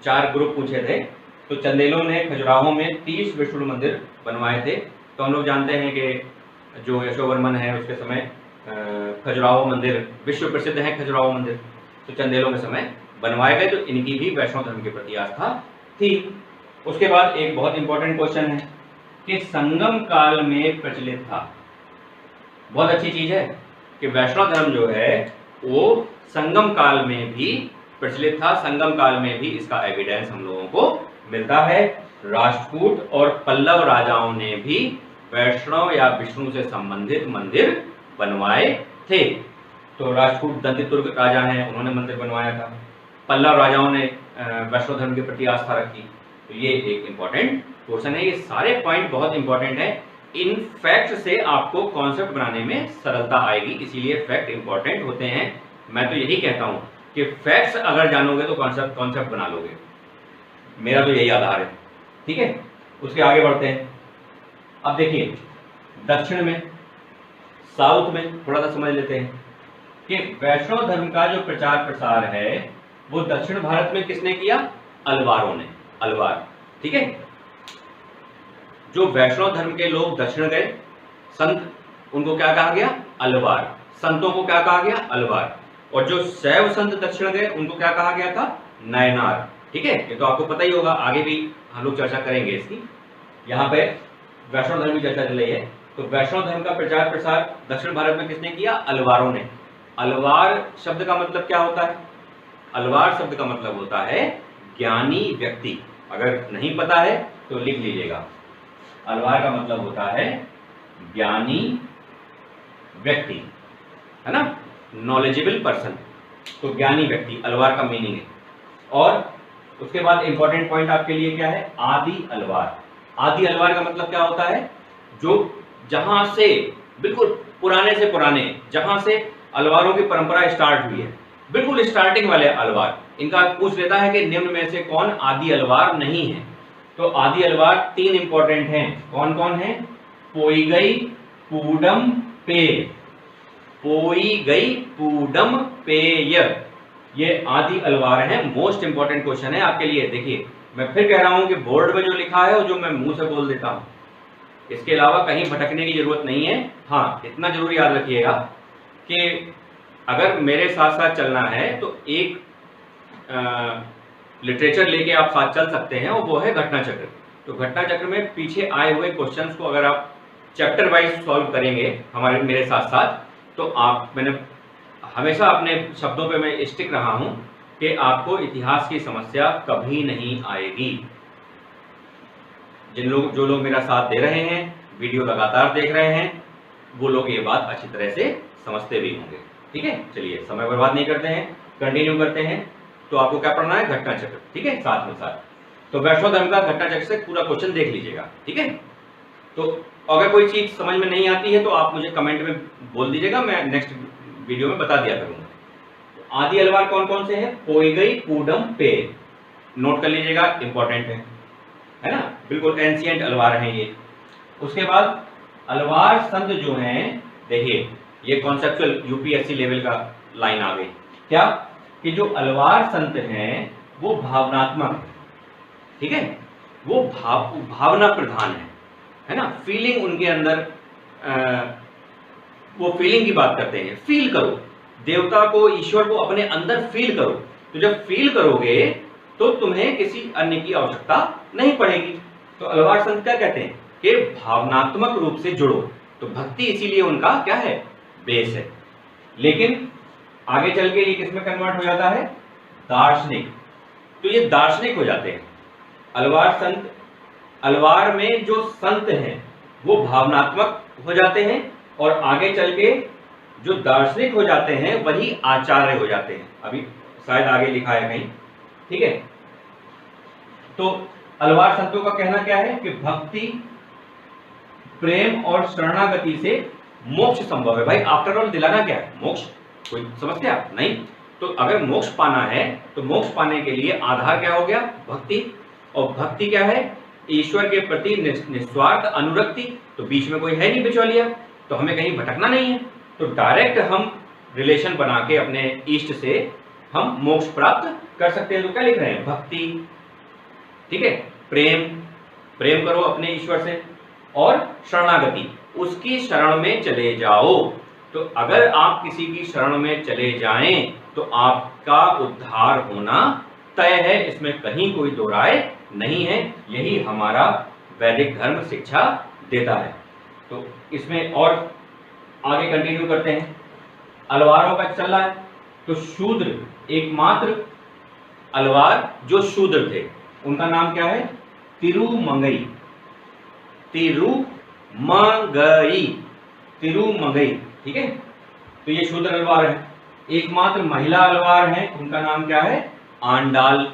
4 ग्रुप पूछे थे, तो चंदेलों ने खजुराहो में 30 विष्णु मंदिर बनवाए थे। तो हम लोग जानते हैं कि जो यशोवर्मन है उसके समय खजुराहो मंदिर विश्व प्रसिद्ध है, खजुराहो मंदिर तो चंदेलों के समय बनवाए गए। तो इनकी भी वैष्णव धर्म के प्रति आस्था थी। उसके बाद एक बहुत इंपॉर्टेंट क्वेश्चन है कि संगम काल में प्रचलित था। बहुत अच्छी चीज है कि वैष्णव धर्म जो है वो संगम काल में भी प्रचलित था, संगम काल में भी इसका एविडेंस हम लोगों को मिलता है। राष्ट्रकूट और पल्लव राजाओं ने भी वैष्णव या विष्णु से संबंधित मंदिर बनवाए थे। तो राष्ट्रकूट दंतितुर्क राजा हैं, उन्होंने मंदिर बनवाया था। पल्लव राजाओं ने वैष्णव धर्म के प्रति आस्था रखी। तो ये एक इंपॉर्टेंट क्वेश्चन है। ये सारे पॉइंट बहुत इंपॉर्टेंट है। इन फैक्ट से आपको कॉन्सेप्ट बनाने में सरलता आएगी, इसीलिए फैक्ट इंपॉर्टेंट होते हैं। मैं तो यही कहता हूं कि फैक्ट्स अगर जानोगे तो कॉन्सेप्ट बना लोगे। मेरा तो यही आधार है। ठीक है, उसके आगे बढ़ते हैं। अब देखिए दक्षिण में, साउथ में थोड़ा सा समझ लेते हैं कि वैष्णव धर्म का जो प्रचार प्रसार है वो दक्षिण भारत में किसने किया? अलवारों ने। अलवार, ठीक है। जो वैष्णव धर्म के लोग दक्षिण गए, संत, उनको क्या कहा गया? अलवार। संतों को क्या कहा गया? अलवार। और जो शैव संत दक्षिण गए उनको क्या कहा गया था? नयनार। ठीक है, ये तो आपको पता ही होगा, आगे भी हम लोग चर्चा करेंगे इसकी। यहाँ पे वैष्णव धर्म की चर्चा चल रही है। तो वैष्णव धर्म का प्रचार प्रसार दक्षिण भारत में किसने किया? अलवारों ने। अलवार शब्द का मतलब क्या होता है? अलवार शब्द का मतलब होता है ज्ञानी व्यक्ति। अगर नहीं पता है तो लिख लीजिएगा। अलवार का मतलब होता है ज्ञानी व्यक्ति, है ना, नॉलेजेबल पर्सन। तो ज्ञानी व्यक्ति अलवार का मीनिंग है। और उसके बाद इंपॉर्टेंट पॉइंट आपके लिए क्या है? आदि अलवार। आदि अलवार का मतलब क्या होता है? जो जहां से बिल्कुल पुराने से पुराने, जहां से अलवारों की परंपरा स्टार्ट हुई है, बिल्कुल स्टार्टिंग वाले अलवार। इनका पूछ लेता है कि निम्न में से कौन आदि अलवार नहीं है। तो आदि अलवार 3 इंपॉर्टेंट हैं। कौन कौन है? पोइगई, पूडम, पेय। पोइगई, पूडम, पेय, ये आदि अलवार हैं। मोस्ट इंपॉर्टेंट क्वेश्चन है आपके लिए। देखिए मैं फिर कह रहा हूं कि बोर्ड में जो लिखा है वो जो मैं मुंह से बोल देता हूं, इसके अलावा कहीं भटकने की जरूरत नहीं है। हाँ, इतना जरूर याद रखिएगा कि अगर मेरे साथ साथ चलना है तो एक लिटरेचर लेके आप साथ चल सकते हैं, और वो है घटना चक्र। तो घटना चक्र में पीछे आए हुए क्वेश्चंस को अगर आप चैप्टर वाइज सॉल्व करेंगे मेरे साथ साथ, तो मैंने हमेशा अपने शब्दों पे मैं स्टिक रहा हूं कि आपको इतिहास की समस्या कभी नहीं आएगी। जो लोग मेरा साथ दे रहे हैं, वीडियो लगातार देख रहे हैं, वो लोग ये बात अच्छी तरह से समझते भी होंगे। ठीक है, चलिए समय बर्बाद नहीं करते हैं, कंटिन्यू करते हैं। तो आपको क्या पढ़ना है? घटना चक्र। ठीक है, साथ में साथ तो वैष्णव धर्म का घटना चक्र से पूरा क्वेश्चन देख लीजिएगा। ठीक है, तो अगर कोई चीज समझ में नहीं आती है तो आप मुझे कमेंट में बोल दीजिएगा, मैं नेक्स्ट वीडियो में बता दिया करूंगा। तो आदि अलवार कौन कौन से हैं? पोइगई, पूडम, पेय। नोट कर लीजिएगा, इंपॉर्टेंट है ना, बिल्कुल एंशिएंट अलवार हैं ये। उसके बाद अलवार संत जो हैं, देखिए ये कॉन्सेप्चुअल यूपीएससी लेवल का लाइन आ गई। क्या? कि जो अलवार संत हैं वो भावनात्मक है। ठीक है, वो भावना प्रधान है ना, फीलिंग उनके अंदर, वो फीलिंग की बात करते हैं। फील करो, देवता को, ईश्वर को अपने अंदर फील करो। तो जब फील करोगे तो तुम्हें किसी अन्य की आवश्यकता नहीं पड़ेगी। तो अलवार संत क्या कहते हैं कि भावनात्मक रूप से जुड़ो। तो भक्ति इसीलिए उनका क्या है? बेस है। लेकिन आगे चल के ये किसमें कन्वर्ट हो जाता है? दार्शनिक। तो ये दार्शनिक हो जाते हैं अलवार संत। अलवार में जो संत हैं वो भावनात्मक हो जाते हैं, और आगे चल के जो दार्शनिक हो जाते हैं वही आचार्य हो जाते हैं। अभी शायद आगे लिखा है कहीं। ठीक है, तो अलवार संतों का कहना क्या है कि भक्ति, प्रेम और शरणागति से मोक्ष संभव है। भाई आफ्टर ऑल दिलाना क्या है? मोक्ष। कोई समस्या नहीं। तो अगर मोक्ष पाना है तो मोक्ष पाने के लिए आधार क्या हो गया? भक्ति। और भक्ति क्या है? ईश्वर के प्रति निस्वार्थ अनुरक्ति। तो बीच में कोई है नहीं बिचौलिया, तो हमें कहीं भटकना नहीं है। तो डायरेक्ट हम रिलेशन बना के अपने इष्ट से हम मोक्ष प्राप्त कर सकते हैं। तो क्या लिख रहे हैं? भक्ति, ठीक है, प्रेम करो अपने ईश्वर से, और शरणागति, उसकी शरण में चले जाओ। तो अगर आप किसी की शरण में चले जाएं तो आपका उद्धार होना तय है, इसमें कहीं कोई दो राय नहीं है। यही हमारा वैदिक धर्म शिक्षा देता है। तो इसमें और आगे कंटिन्यू करते हैं। अलवारों का चल रहा है। तो शूद्र एकमात्र अलवार जो शूद्र थे उनका नाम क्या है? तिरुमंगई। तिरुमंगई, तिरुमंगई, ठीक है। तो ये शूद्र अलवार है। एकमात्र महिला अलवार है, उनका नाम क्या है? आंडाल।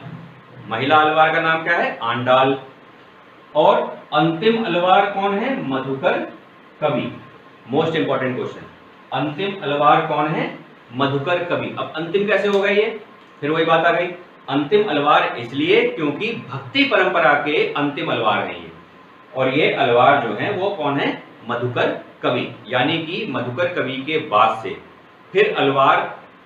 महिला अलवार का नाम क्या है? आंडाल। और अंतिम अलवार कौन है? मधुकर कवि। मोस्ट इंपॉर्टेंट क्वेश्चन, अंतिम अलवार कौन है? मधुकर कवि। अब अंतिम कैसे होगा ये? फिर वही बात आ गई, अंतिम अलवार इसलिए क्योंकि भक्ति परंपरा के अंतिम अलवार है ये। और ये अलवार जो है वो कौन है? मधुकर कवि। यानी कि मधुकर कवि के बाद से फिर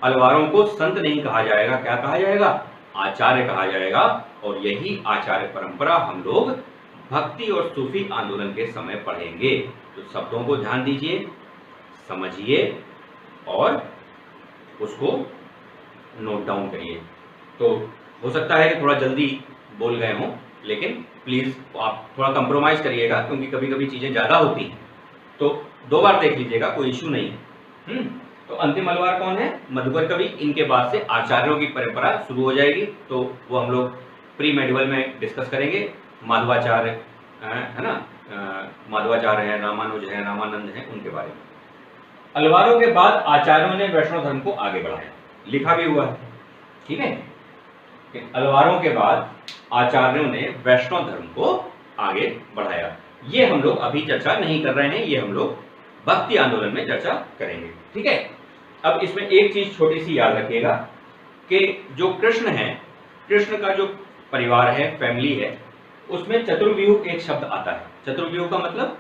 अलवारों को संत नहीं कहा जाएगा, क्या कहा जाएगा? आचार्य कहा जाएगा। और यही आचार्य परंपरा हम लोग भक्ति और सूफी आंदोलन के समय पढ़ेंगे। तो शब्दों को ध्यान दीजिए, समझिए और उसको नोट डाउन करिए। तो हो सकता है कि थोड़ा जल्दी बोल गए हों, लेकिन प्लीज़ आप थोड़ा कंप्रोमाइज़ करिएगा, क्योंकि कभी कभी चीज़ें ज़्यादा होती हैं। तो 2 बार देख लीजिएगा, कोई इशू नहीं है। तो अंतिम अलवार कौन है? मधुकर कवि। इनके बाद से आचार्यों की परंपरा शुरू हो जाएगी। तो वो हम लोग प्री मेडिवल में डिस्कस करेंगे। माधवाचार्य है ना, माधवाचार्य है, रामानुज है, रामानंद है, उनके बारे में। अलवारों के बाद आचार्यों ने वैष्णव धर्म को आगे बढ़ाया, लिखा भी हुआ है, ठीक है। अलवारों के बाद आचार्यों ने वैष्णव धर्म को आगे बढ़ाया। ये हम लोग अभी चर्चा नहीं कर रहे हैं, ये हम लोग भक्ति आंदोलन में चर्चा करेंगे, ठीक है। अब इसमें एक चीज छोटी सी याद रखिएगा कि जो कृष्ण है, कृष्ण का जो परिवार है, फैमिली है, उसमें चतुर्व्यूह एक शब्द आता है। चतुर्व्यूह का मतलब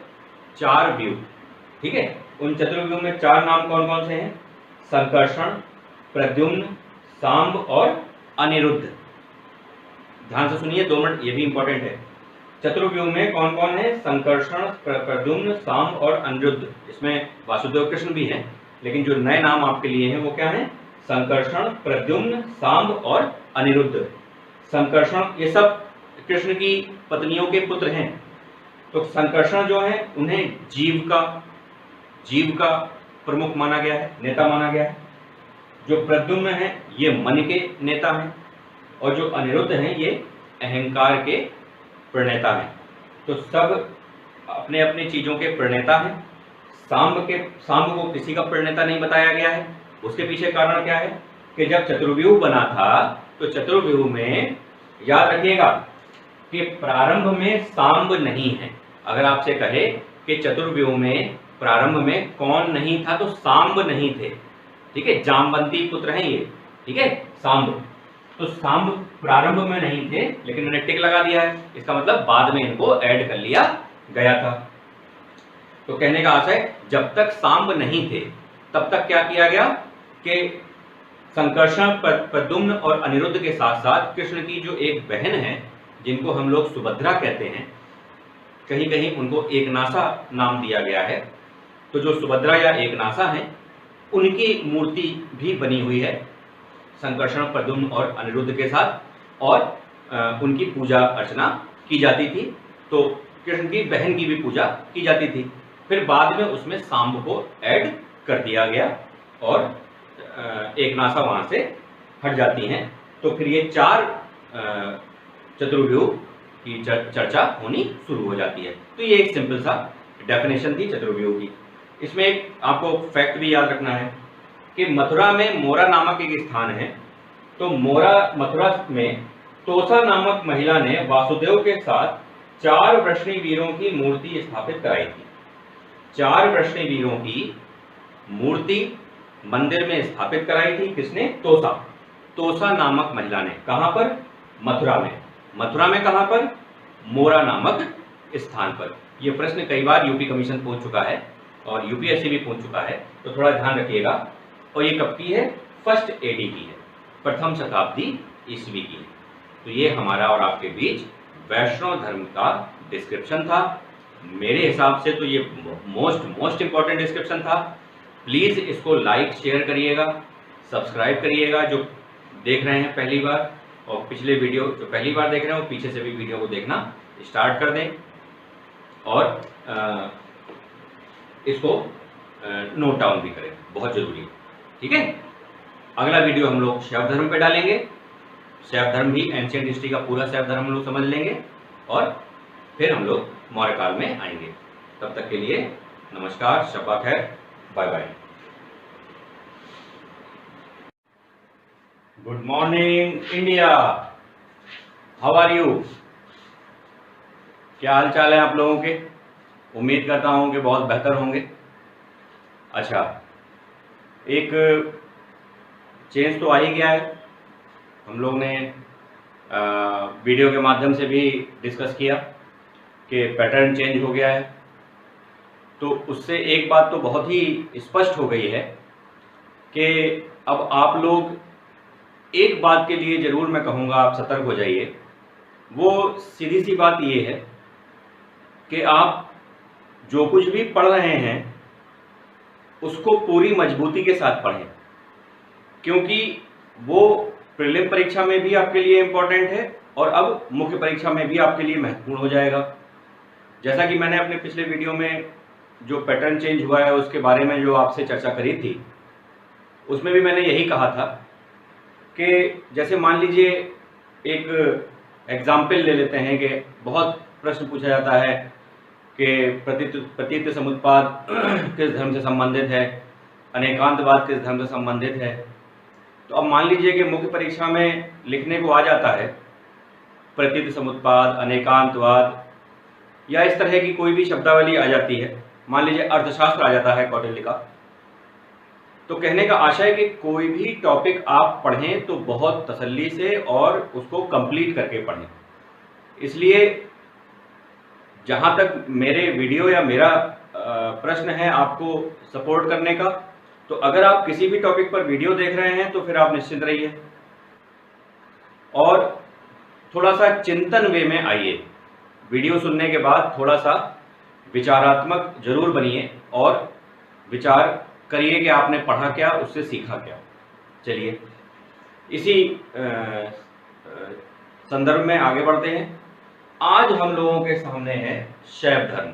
4 व्यूह, ठीक है। उन चतुर्व्यूह में 4 नाम कौन कौन से हैं? संकर्षण, प्रद्युम्न, सांब और अनिरुद्ध। ध्यान से सुनिए, 2 मिनट, ये भी इंपॉर्टेंट है। चतुर्व्यूह में कौन कौन है? संकर्षण, प्रद्युम्न, सांब और अनिरुद्ध। इसमें वासुदेव कृष्ण भी हैं, लेकिन जो नए नाम आपके लिए हैं वो क्या हैं? संकर्षण, प्रद्युम्न, सांब और अनिरुद्ध। संकर्षण, ये सब कृष्ण की पत्नियों के पुत्र हैं। तो संकर्षण जो है उन्हें जीव का प्रमुख माना गया है, नेता माना गया है। जो प्रद्युम्न है ये मन के नेता हैं, और जो अनिरुद्ध हैं ये अहंकार के प्रणेता हैं। तो सब अपने अपने चीजों के प्रणेता हैं। सांब को किसी का प्रणेता नहीं बताया गया है। उसके पीछे कारण क्या है कि जब चतुर्व्यूह बना था तो चतुर्व्यूह में याद रखिएगा कि प्रारंभ में सांब नहीं है। अगर आपसे कहे कि चतुर्व्यूह में प्रारंभ में कौन नहीं था तो सांब नहीं थे, ठीक है। जामवंती पुत्र हैं ये, ठीक है, सांब। तो सांब प्रारंभ में नहीं थे, लेकिन मैंने टिक लगा दिया है, इसका मतलब बाद में इनको ऐड कर लिया गया था। तो कहने का आशय, जब तक सांब नहीं थे तब तक क्या किया गया कि संकर्षण, प्रद्युम्न और अनिरुद्ध के साथ साथ कृष्ण की जो एक बहन है जिनको हम लोग सुभद्रा कहते हैं, कहीं कहीं उनको एकनासा नाम दिया गया है। तो जो सुभद्रा या एकनासा हैं उनकी मूर्ति भी बनी हुई है संकर्षण, प्रद्युम्न और अनिरुद्ध के साथ, और उनकी पूजा अर्चना की जाती थी। तो कृष्ण की बहन की भी पूजा की जाती थी। फिर बाद में उसमें सांब को ऐड कर दिया गया और एकनासा वहां से हट जाती हैं। तो फिर ये 4 चतुर्व्यूह की चर्चा होनी शुरू हो जाती है। तो ये एक सिंपल सा डेफिनेशन थी चतुर्व्यूह की। इसमें एक आपको फैक्ट भी याद रखना है कि मथुरा में मोरा नामक एक स्थान है। तो मथुरा में तोसा नामक महिला ने वासुदेव के साथ 4 वृष्णि वीरों की मूर्ति स्थापित कराई थी। 4 वृष्णि वीरों की मूर्ति मंदिर में स्थापित कराई थी। किसने? तोसा नामक महिला ने। कहां पर? मथुरा में। मथुरा में कहां पर? मोरा नामक स्थान पर। यह प्रश्न कई बार यूपी कमीशन पूछ चुका है और यूपीएससी भी पूछ चुका है, तो थोड़ा ध्यान रखिएगा। और ये कब की है? 1st AD की है, प्रथम शताब्दी ईस्वी की है। तो ये हमारा और आपके बीच वैष्णव धर्म का डिस्क्रिप्शन था। मेरे हिसाब से तो ये मोस्ट इंपॉर्टेंट डिस्क्रिप्शन था। प्लीज़ इसको लाइक शेयर करिएगा, सब्सक्राइब करिएगा जो देख रहे हैं पहली बार, और पिछले वीडियो जो पहली बार देख रहे हैं वो पीछे से भी वीडियो को देखना स्टार्ट कर दें, और इसको नोट डाउन भी करें, बहुत जरूरी है, ठीक है। अगला वीडियो हम लोग शैव धर्म पे डालेंगे। शैव धर्म भी एंशिएंट हिस्ट्री का पूरा शैव धर्म हम लोग समझ लेंगे और फिर हम लोग मौर्य काल में आएंगे। तब तक के लिए नमस्कार, शब्बा खैर, bye bye. Good morning India, how are you? क्या हाल चाल है आप लोगों के? उम्मीद करता हूँ कि बहुत बेहतर होंगे। अच्छा, एक चेंज तो आ ही गया है। हम लोग ने वीडियो के माध्यम से भी डिस्कस किया कि पैटर्न चेंज हो गया है। तो उससे एक बात तो बहुत ही स्पष्ट हो गई है कि अब आप लोग एक बात के लिए ज़रूर मैं कहूँगा आप सतर्क हो जाइए। वो सीधी सी बात ये है कि आप जो कुछ भी पढ़ रहे हैं उसको पूरी मजबूती के साथ पढ़ें, क्योंकि वो प्रीलिम परीक्षा में भी आपके लिए इम्पोर्टेंट है और अब मुख्य परीक्षा में भी आपके लिए महत्वपूर्ण हो जाएगा। जैसा कि मैंने अपने पिछले वीडियो में जो पैटर्न चेंज हुआ है उसके बारे में जो आपसे चर्चा करी थी, उसमें भी मैंने यही कहा था कि जैसे मान लीजिए एक एग्जाम्पल ले लेते हैं कि बहुत प्रश्न पूछा जाता है कि प्रतीत समुत्पाद किस धर्म से संबंधित है, अनेकांतवाद किस धर्म से संबंधित है। तो अब मान लीजिए कि मुख्य परीक्षा में लिखने को आ जाता है प्रतीत समुत्पाद, अनेकांतवाद या इस तरह की कोई भी शब्दावली आ जाती है, मान लीजिए अर्थशास्त्र आ जाता है कौटिल्य का। तो कहने का आशय है कि कोई भी टॉपिक आप पढ़ें तो बहुत तसल्ली से और उसको कंप्लीट करके पढ़ें। इसलिए जहाँ तक मेरे वीडियो या मेरा प्रश्न है आपको सपोर्ट करने का, तो अगर आप किसी भी टॉपिक पर वीडियो देख रहे हैं तो फिर आप निश्चिंत रहिए और थोड़ा सा चिंतन वे में आइए। वीडियो सुनने के बाद थोड़ा सा विचारात्मक जरूर बनिए और विचार करिए कि आपने पढ़ा क्या, उससे सीखा क्या। चलिए इसी संदर्भ में आगे बढ़ते हैं। आज हम लोगों के सामने है शैव धर्म।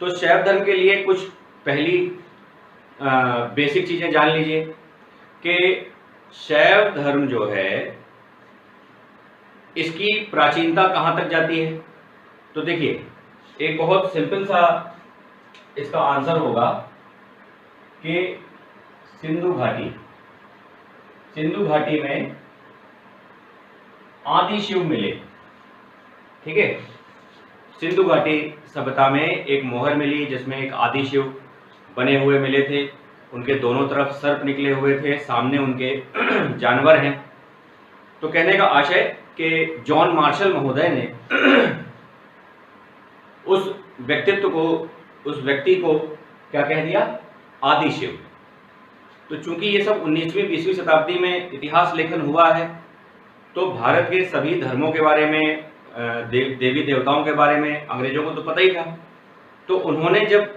तो शैव धर्म के लिए कुछ पहली बेसिक चीजें जान लीजिए कि शैव धर्म जो है इसकी प्राचीनता कहाँ तक जाती है। तो देखिए एक बहुत सिंपल सा इसका आंसर होगा कि सिंधु घाटी में आदि शिव मिले। ठीक है, सिंधु घाटी सभ्यता में एक मोहर मिली जिसमें एक आदि शिव बने हुए मिले थे। उनके दोनों तरफ सर्प निकले हुए थे, सामने उनके जानवर हैं। तो कहने का आशय कि जॉन मार्शल महोदय ने उस व्यक्ति को क्या कह दिया, आदि शिव। तो चूंकि ये सब 19वीं 20वीं शताब्दी में इतिहास लेखन हुआ है, तो भारत के सभी धर्मों के बारे में, देवी देवताओं के बारे में अंग्रेजों को तो पता ही था। तो उन्होंने जब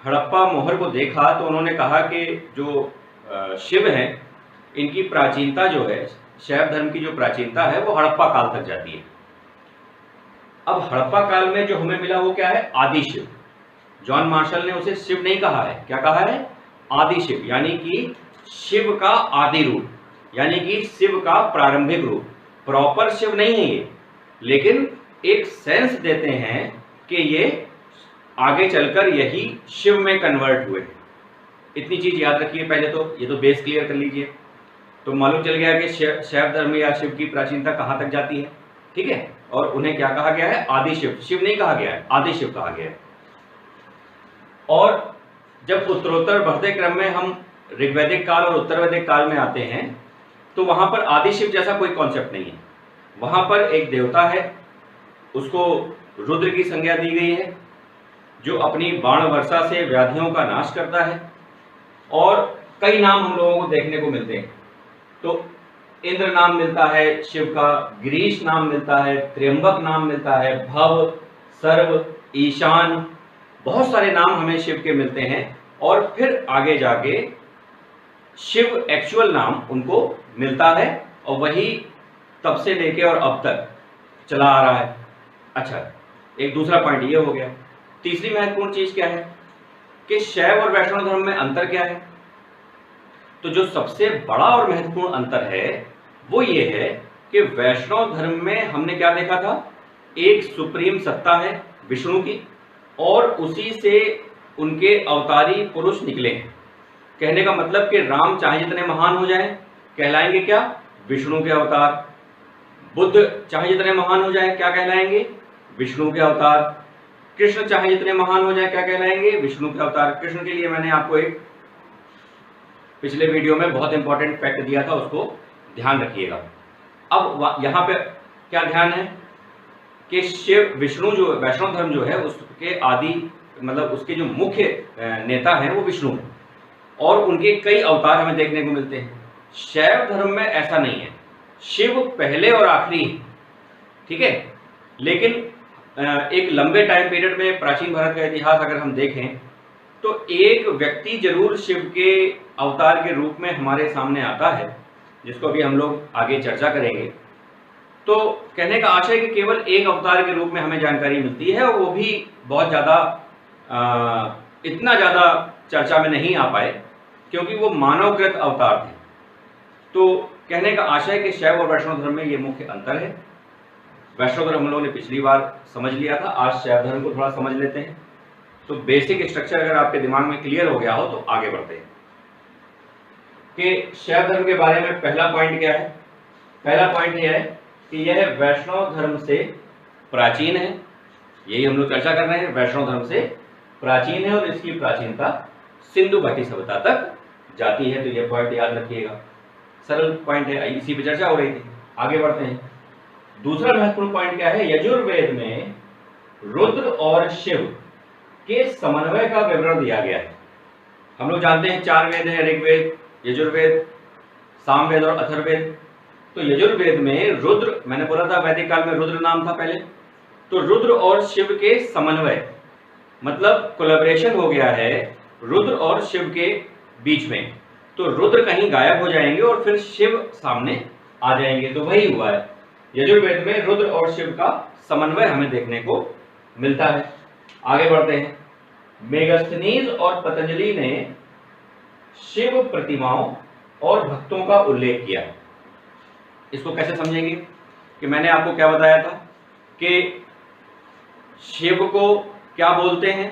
हड़प्पा मोहर को देखा तो उन्होंने कहा कि जो शिव हैं इनकी प्राचीनता जो है, शैव धर्म की जो प्राचीनता है वो हड़प्पा काल तक जाती है। अब हड़प्पा काल में जो हमें मिला वो क्या है, आदि शिव। जॉन मार्शल ने उसे शिव नहीं कहा है, क्या कहा है, आदि शिव, यानी कि शिव का आदि रूप, यानी कि शिव का प्रारंभिक रूप। प्रॉपर शिव नहीं है ये, लेकिन एक सेंस देते हैं कि ये आगे चलकर यही शिव में कन्वर्ट हुए। इतनी चीज याद रखिए पहले तो, ये तो बेस क्लियर कर लीजिए। तो मालूम चल गया कि शैव धर्म या शिव की प्राचीनता कहाँ तक जाती है। ठीक है, और उन्हें क्या कहा गया है, आदि शिव। शिव नहीं कहा गया है, आदि शिव कहा गया है। और जब उत्तरोत्तर बढ़ते क्रम में हम ऋग्वैदिक काल और उत्तरवैदिक काल में आते हैं तो वहां पर आदि शिव जैसा कोई कॉन्सेप्ट नहीं है। वहां पर एक देवता है, उसको रुद्र की संज्ञा दी गई है, जो अपनी बाण वर्षा से व्याधियों का नाश करता है। और कई नाम हम लोगों को देखने को मिलते हैं। तो इंद्र नाम मिलता है शिव का, गिरीश नाम मिलता है, त्र्यंबक नाम मिलता है, भव, सर्व, ईशान, बहुत सारे नाम हमें शिव के मिलते हैं। और फिर आगे जाके शिव एक्चुअल नाम उनको मिलता है और वही तब से लेके और अब तक चला आ रहा है। अच्छा, एक दूसरा पॉइंट ये हो गया। तीसरी महत्वपूर्ण चीज क्या है कि शैव और वैष्णव धर्म में अंतर क्या है। तो जो सबसे बड़ा और महत्वपूर्ण अंतर है वो ये है कि वैष्णव धर्म में हमने क्या देखा था, एक सुप्रीम सत्ता है विष्णु की, और उसी से उनके अवतारी पुरुष निकले हैं। कहने का मतलब कि राम चाहे जितने महान हो जाएं, कहलाएंगे क्या, विष्णु के अवतार। बुद्ध चाहे जितने महान हो जाए, क्या कहलाएंगे, विष्णु के अवतार। कृष्ण चाहे जितने महान हो जाए, क्या कहलाएंगे, विष्णु के अवतार। कृष्ण के लिए मैंने आपको एक पिछले वीडियो में बहुत इंपॉर्टेंट फैक्ट दिया था, उसको ध्यान रखिएगा। अब यहाँ पे क्या ध्यान है कि शिव विष्णु जो वैष्णव धर्म जो है उसके आदि मतलब उसके जो मुख्य नेता हैं वो विष्णु हैं, और उनके कई अवतार हमें देखने को मिलते हैं। शैव धर्म में ऐसा नहीं है, शिव पहले और आखिरी है, ठीक है। लेकिन एक लंबे टाइम पीरियड में प्राचीन भारत का इतिहास अगर हम देखें तो एक व्यक्ति जरूर शिव के अवतार के रूप में हमारे सामने आता है, जिसको अभी हम लोग आगे चर्चा करेंगे। तो कहने का आशय कि केवल एक अवतार के रूप में हमें जानकारी मिलती है, और वो भी बहुत ज़्यादा इतना ज़्यादा चर्चा में नहीं आ पाए क्योंकि वो मानवकृत अवतार थे। तो कहने का आशय कि शैव और वैष्णव धर्म में ये मुख्य अंतर है। वैष्णव धर्म हम लोगों ने पिछली बार समझ लिया था, आज शैव धर्म को थोड़ा समझ लेते हैं। तो बेसिक स्ट्रक्चर अगर आपके दिमाग में क्लियर हो गया हो तो आगे बढ़ते हैं कि शैव धर्म के बारे में पहला पॉइंट क्या है। पहला पॉइंट यह है कि यह वैष्णव धर्म से प्राचीन है। यही हम लोग चर्चा कर रहे हैं, वैष्णव धर्म से प्राचीन है और इसकी प्राचीनता सिंधु घाटी सभ्यता तक जाती है। तो यह पॉइंट याद रखिएगा, सरल पॉइंट है, इसी पे चर्चा हो रही थी। आगे बढ़ते हैं। दूसरा महत्वपूर्ण पॉइंट क्या है, यजुर्वेद में रुद्र और शिव के समन्वय का विवरण दिया गया है। हम लोग जानते हैं 4 वेद हैं, ऋग्वेद, यजुर्वेद, सामवेद और अथर्ववेद। तो यजुर्वेद में रुद्र, मैंने बोला था वैदिक काल में रुद्र नाम था पहले, तो रुद्र और शिव के समन्वय मतलब कोलैबोरेशन हो गया है रुद्र और शिव के बीच में। तो रुद्र कहीं गायब हो जाएंगे और फिर शिव सामने आ जाएंगे, तो वही हुआ है। यजुर्वेद में रुद्र और शिव का समन्वय हमें देखने को मिलता है। आगे बढ़ते हैं। मेगस्थनीज और पतंजलि ने शिव प्रतिमाओं और भक्तों का उल्लेख किया है। इसको कैसे समझेंगे कि मैंने आपको क्या बताया था कि शिव को क्या बोलते हैं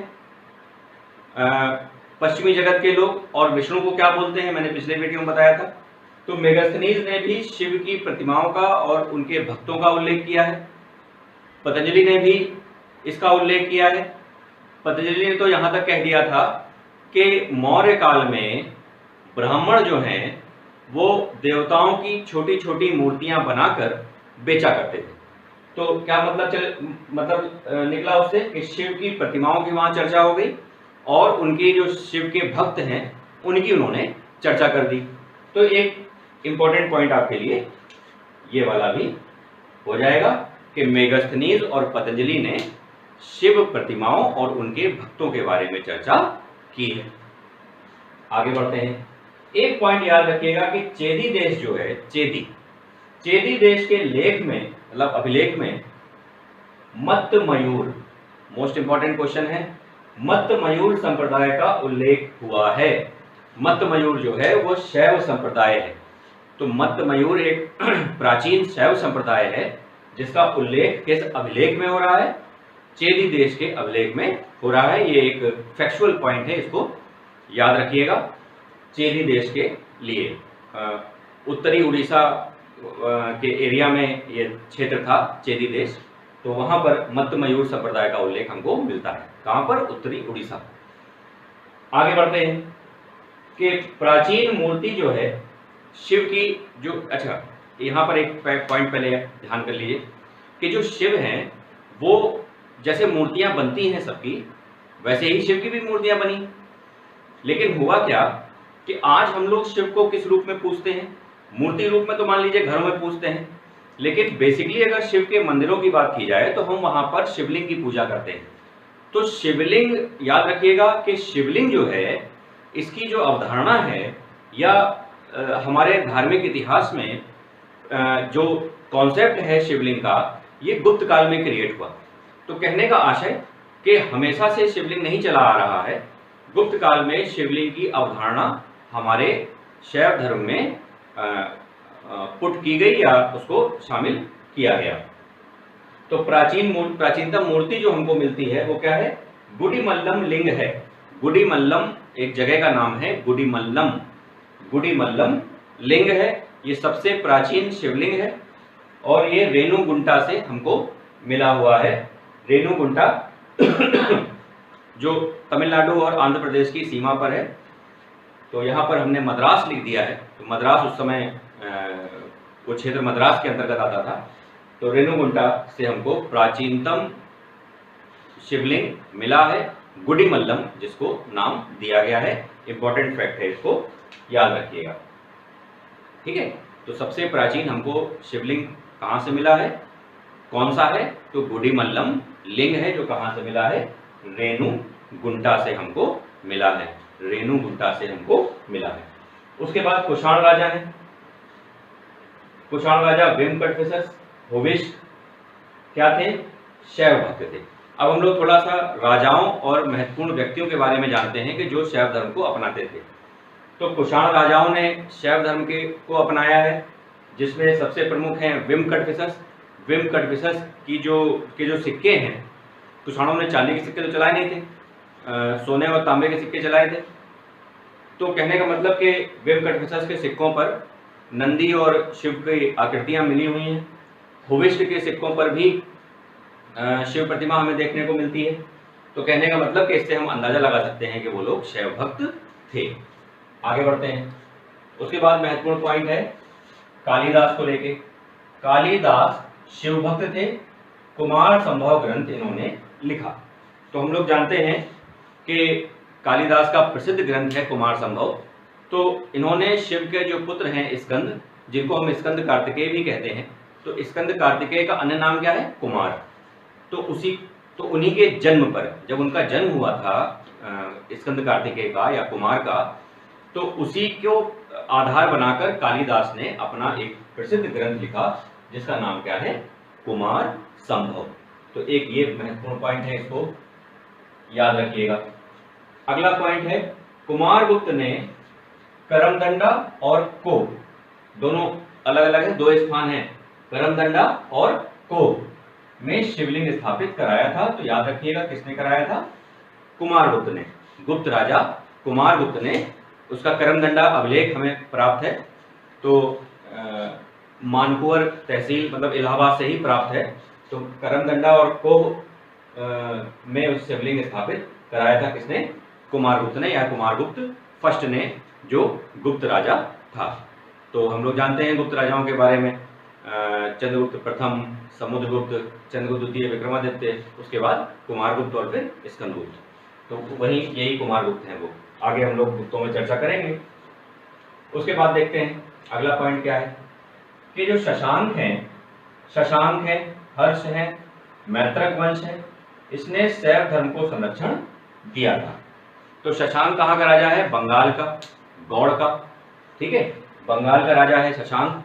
पश्चिमी जगत के लोग, और विष्णु को क्या बोलते हैं, मैंने पिछले वीडियो में बताया था। तो मेगस्थनीज ने भी शिव की प्रतिमाओं का और उनके भक्तों का उल्लेख किया है। पतंजलि ने भी इसका उल्लेख किया है। पतंजलि ने तो यहाँ तक कह दिया था कि मौर्य काल में ब्राह्मण जो हैं वो देवताओं की छोटी छोटी मूर्तियां बनाकर बेचा करते थे। तो क्या मतलब निकला उससे कि शिव की प्रतिमाओं की वहाँ चर्चा हो गई और उनके जो शिव के भक्त हैं उनकी उन्होंने चर्चा कर दी। तो एक इंपॉर्टेंट पॉइंट आपके लिए ये वाला भी हो जाएगा कि मेगस्थनीज और पतंजलि ने शिव प्रतिमाओं और उनके भक्तों के बारे में चर्चा की है। आगे बढ़ते हैं। एक पॉइंट याद रखिएगा कि चेदी देश जो है, चेदी देश के लेख में मतलब अभिलेख में मत्त मयूर, मोस्ट इंपॉर्टेंट क्वेश्चन है, मत्त मयूर संप्रदाय का उल्लेख हुआ है। मत्त मयूर जो है वो शैव संप्रदाय है। तो मत्त मयूर एक प्राचीन शैव संप्रदाय है जिसका उल्लेख किस अभिलेख में हो रहा है, चेदी देश के अभिलेख में हो रहा है। ये एक फैक्चुअल पॉइंट है, इसको याद रखिएगा। चेदी देश के लिए उत्तरी उड़ीसा के एरिया में ये क्षेत्र था चेदी देश, तो वहां पर मत्त मयूर संप्रदाय का उल्लेख हमको मिलता है। कहां पर, उत्तरी उड़ीसा। आगे बढ़ते हैं कि प्राचीन मूर्ति जो है शिव की जो, अच्छा यहाँ पर एक पॉइंट पहले ध्यान कर लीजिए कि जो शिव हैं वो जैसे मूर्तियां बनती हैं सबकी, वैसे ही शिव की भी मूर्तियां बनी। लेकिन हुआ क्या कि आज हम लोग शिव को किस रूप में पूजते हैं, मूर्ति रूप में तो मान लीजिए घरों में पूजते हैं, लेकिन बेसिकली अगर शिव के मंदिरों की बात की जाए तो हम वहां पर शिवलिंग की पूजा करते हैं। तो शिवलिंग, याद रखिएगा कि शिवलिंग जो है इसकी जो अवधारणा है या हमारे धार्मिक इतिहास में जो कॉन्सेप्ट है शिवलिंग का, ये गुप्त काल में क्रिएट हुआ। तो कहने का आशय कि हमेशा से शिवलिंग नहीं चला आ रहा है, गुप्त काल में शिवलिंग की अवधारणा हमारे शैव धर्म में पुट की गई या उसको शामिल किया गया। तो प्राचीनतम मूर्ति जो हमको मिलती है वो क्या है? गुडिमल्लम लिंग है। गुडिमल्लम एक जगह का नाम है, गुडिमल्लम लिंग है। ये सबसे प्राचीन शिवलिंग है और ये रेणुगुंटा से हमको मिला हुआ है। रेणुगुंटा जो तमिलनाडु और आंध्र प्रदेश की सीमा पर है। तो यहाँ पर हमने मद्रास लिख दिया है, तो मद्रास उस समय वो क्षेत्र मद्रास के अंतर्गत आता था। तो रेणुगुंटा से हमको प्राचीनतम शिवलिंग मिला है, गुडिमल्लम जिसको नाम दिया गया है। इंपॉर्टेंट फैक्ट है, इसको याद रखिएगा। ठीक है, तो सबसे प्राचीन हमको शिवलिंग कहाँ से मिला है, कौन सा है? तो गुडिमल्लम लिंग है, जो कहाँ से मिला है? रेणुगुंटा से हमको मिला है, रेणुगुंटा से हमको मिला है। उसके बाद कुषाण राजा है। कुषाण राजा वेंकटफिसस भूविष्ठ क्या थे? शैव भक्त थे। अब हम लोग थोड़ा सा राजाओं और महत्वपूर्ण व्यक्तियों के बारे में जानते हैं कि जो शैव धर्म को अपनाते थे। तो कुषाण राजाओं ने शैव धर्म को अपनाया है, जिसमें सबसे प्रमुख हैं वेंकटफिसस। वेंकटफिसस के जो सिक्के हैं, कुषाणों ने चांदी के सिक्के तो चलाए नहीं थे, सोने और तांबे के सिक्के चलाए थे। तो कहने का मतलब कि वेंकटफिसस के सिक्कों पर नंदी और शिव की आकृतियां मिली हुई हैं। भूविष्ठ के सिक्कों पर भी शिव प्रतिमा हमें देखने को मिलती है। तो कहने का मतलब कि इससे हम अंदाजा लगा सकते हैं कि वो लोग शैव भक्त थे। आगे बढ़ते हैं। उसके बाद महत्वपूर्ण पॉइंट है कालिदास को लेके। कालिदास शिव भक्त थे, कुमार संभव ग्रंथ इन्होंने लिखा। तो हम लोग जानते हैं कि कालिदास का प्रसिद्ध ग्रंथ है कुमार संभव। तो इन्होंने शिव के जो पुत्र हैं स्कंद, जिनको हम स्कंद कार्तिकेय भी कहते हैं, तो स्कंद कार्तिकेय का अन्य नाम क्या है? कुमार। तो उन्हीं के जन्म पर, जब उनका जन्म हुआ था स्कंद कार्तिकेय का या कुमार का, तो उसी को आधार बनाकर कालिदास ने अपना एक प्रसिद्ध ग्रंथ लिखा, जिसका नाम क्या है? कुमार संभव। तो एक ये महत्वपूर्ण पॉइंट है, इसको याद रखिएगा। अगला पॉइंट है कुमारगुप्त ने करमदंडा और कोप, दोनों अलग अलग है, दो स्थान है, करमदंडा और कोप में शिवलिंग स्थापित कराया था। तो याद रखिएगा किसने कराया था? कुमारगुप्त ने। गुप्त राजा कुमारगुप्त ने, उसका करमदंडा अभिलेख हमें प्राप्त है। तो मानकुवर तहसील मतलब इलाहाबाद से ही प्राप्त है। तो करमदंडा और कोप में उस शिवलिंग स्थापित कराया था किसने? कुमारगुप्त ने, या कुमारगुप्त फर्स्ट ने, जो गुप्त राजा था। तो हम लोग जानते हैं गुप्त राजाओं के बारे में, चंद्रगुप्त प्रथम, समुद्रगुप्त, चंद्रगुप्त द्वितीय, विक्रमादित्य, उसके बाद कुमारगुप्त और फिर स्कंदगुप्त। तो वही यही कुमारगुप्त हैं वो। आगे हम लोग गुप्तों में चर्चा करेंगे। उसके बाद देखते हैं अगला पॉइंट क्या है कि जो शशांक है, हर्ष है, मैत्रक वंश है, इसने शैव धर्म को संरक्षण दिया था। तो शशांक कहाँ का राजा है? बंगाल का, गौड़ का। ठीक है, बंगाल का राजा है शशांक।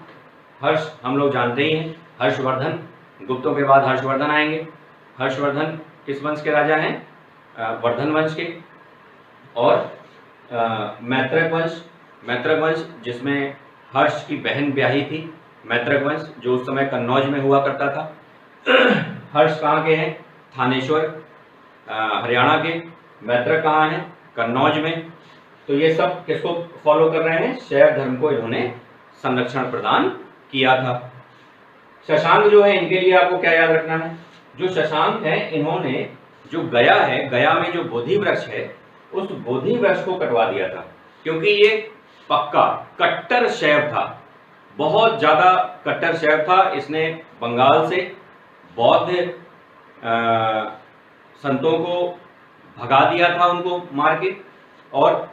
हर्ष हम लोग जानते ही हैं, हर्षवर्धन, गुप्तों के बाद हर्षवर्धन आएंगे। हर्षवर्धन किस वंश के राजा हैं? वर्धन वंश के। और मैत्रक वंश जिसमें हर्ष की बहन ब्याही थी, मैत्रक वंश, जो उस समय कन्नौज में हुआ करता था। हर्ष कहाँ के हैं? थानेश्वर, हरियाणा के। मैत्रक कहाँ है? कन्नौज में। तो ये सब किसको फॉलो कर रहे हैं? शैव धर्म को इन्होंने संरक्षण प्रदान किया था। शशांक जो है, इनके लिए आपको क्या याद रखना है? जो शशांक है, इन्होंने जो गया है, गया में जो बोधि वृक्ष है, उस बोधि वृक्ष को कटवा दिया था, क्योंकि ये पक्का कट्टर शैव था, बहुत ज्यादा कट्टर शैव था। इसने बंगाल से बौद्ध संतों को भगा दिया था, उनको मार के, और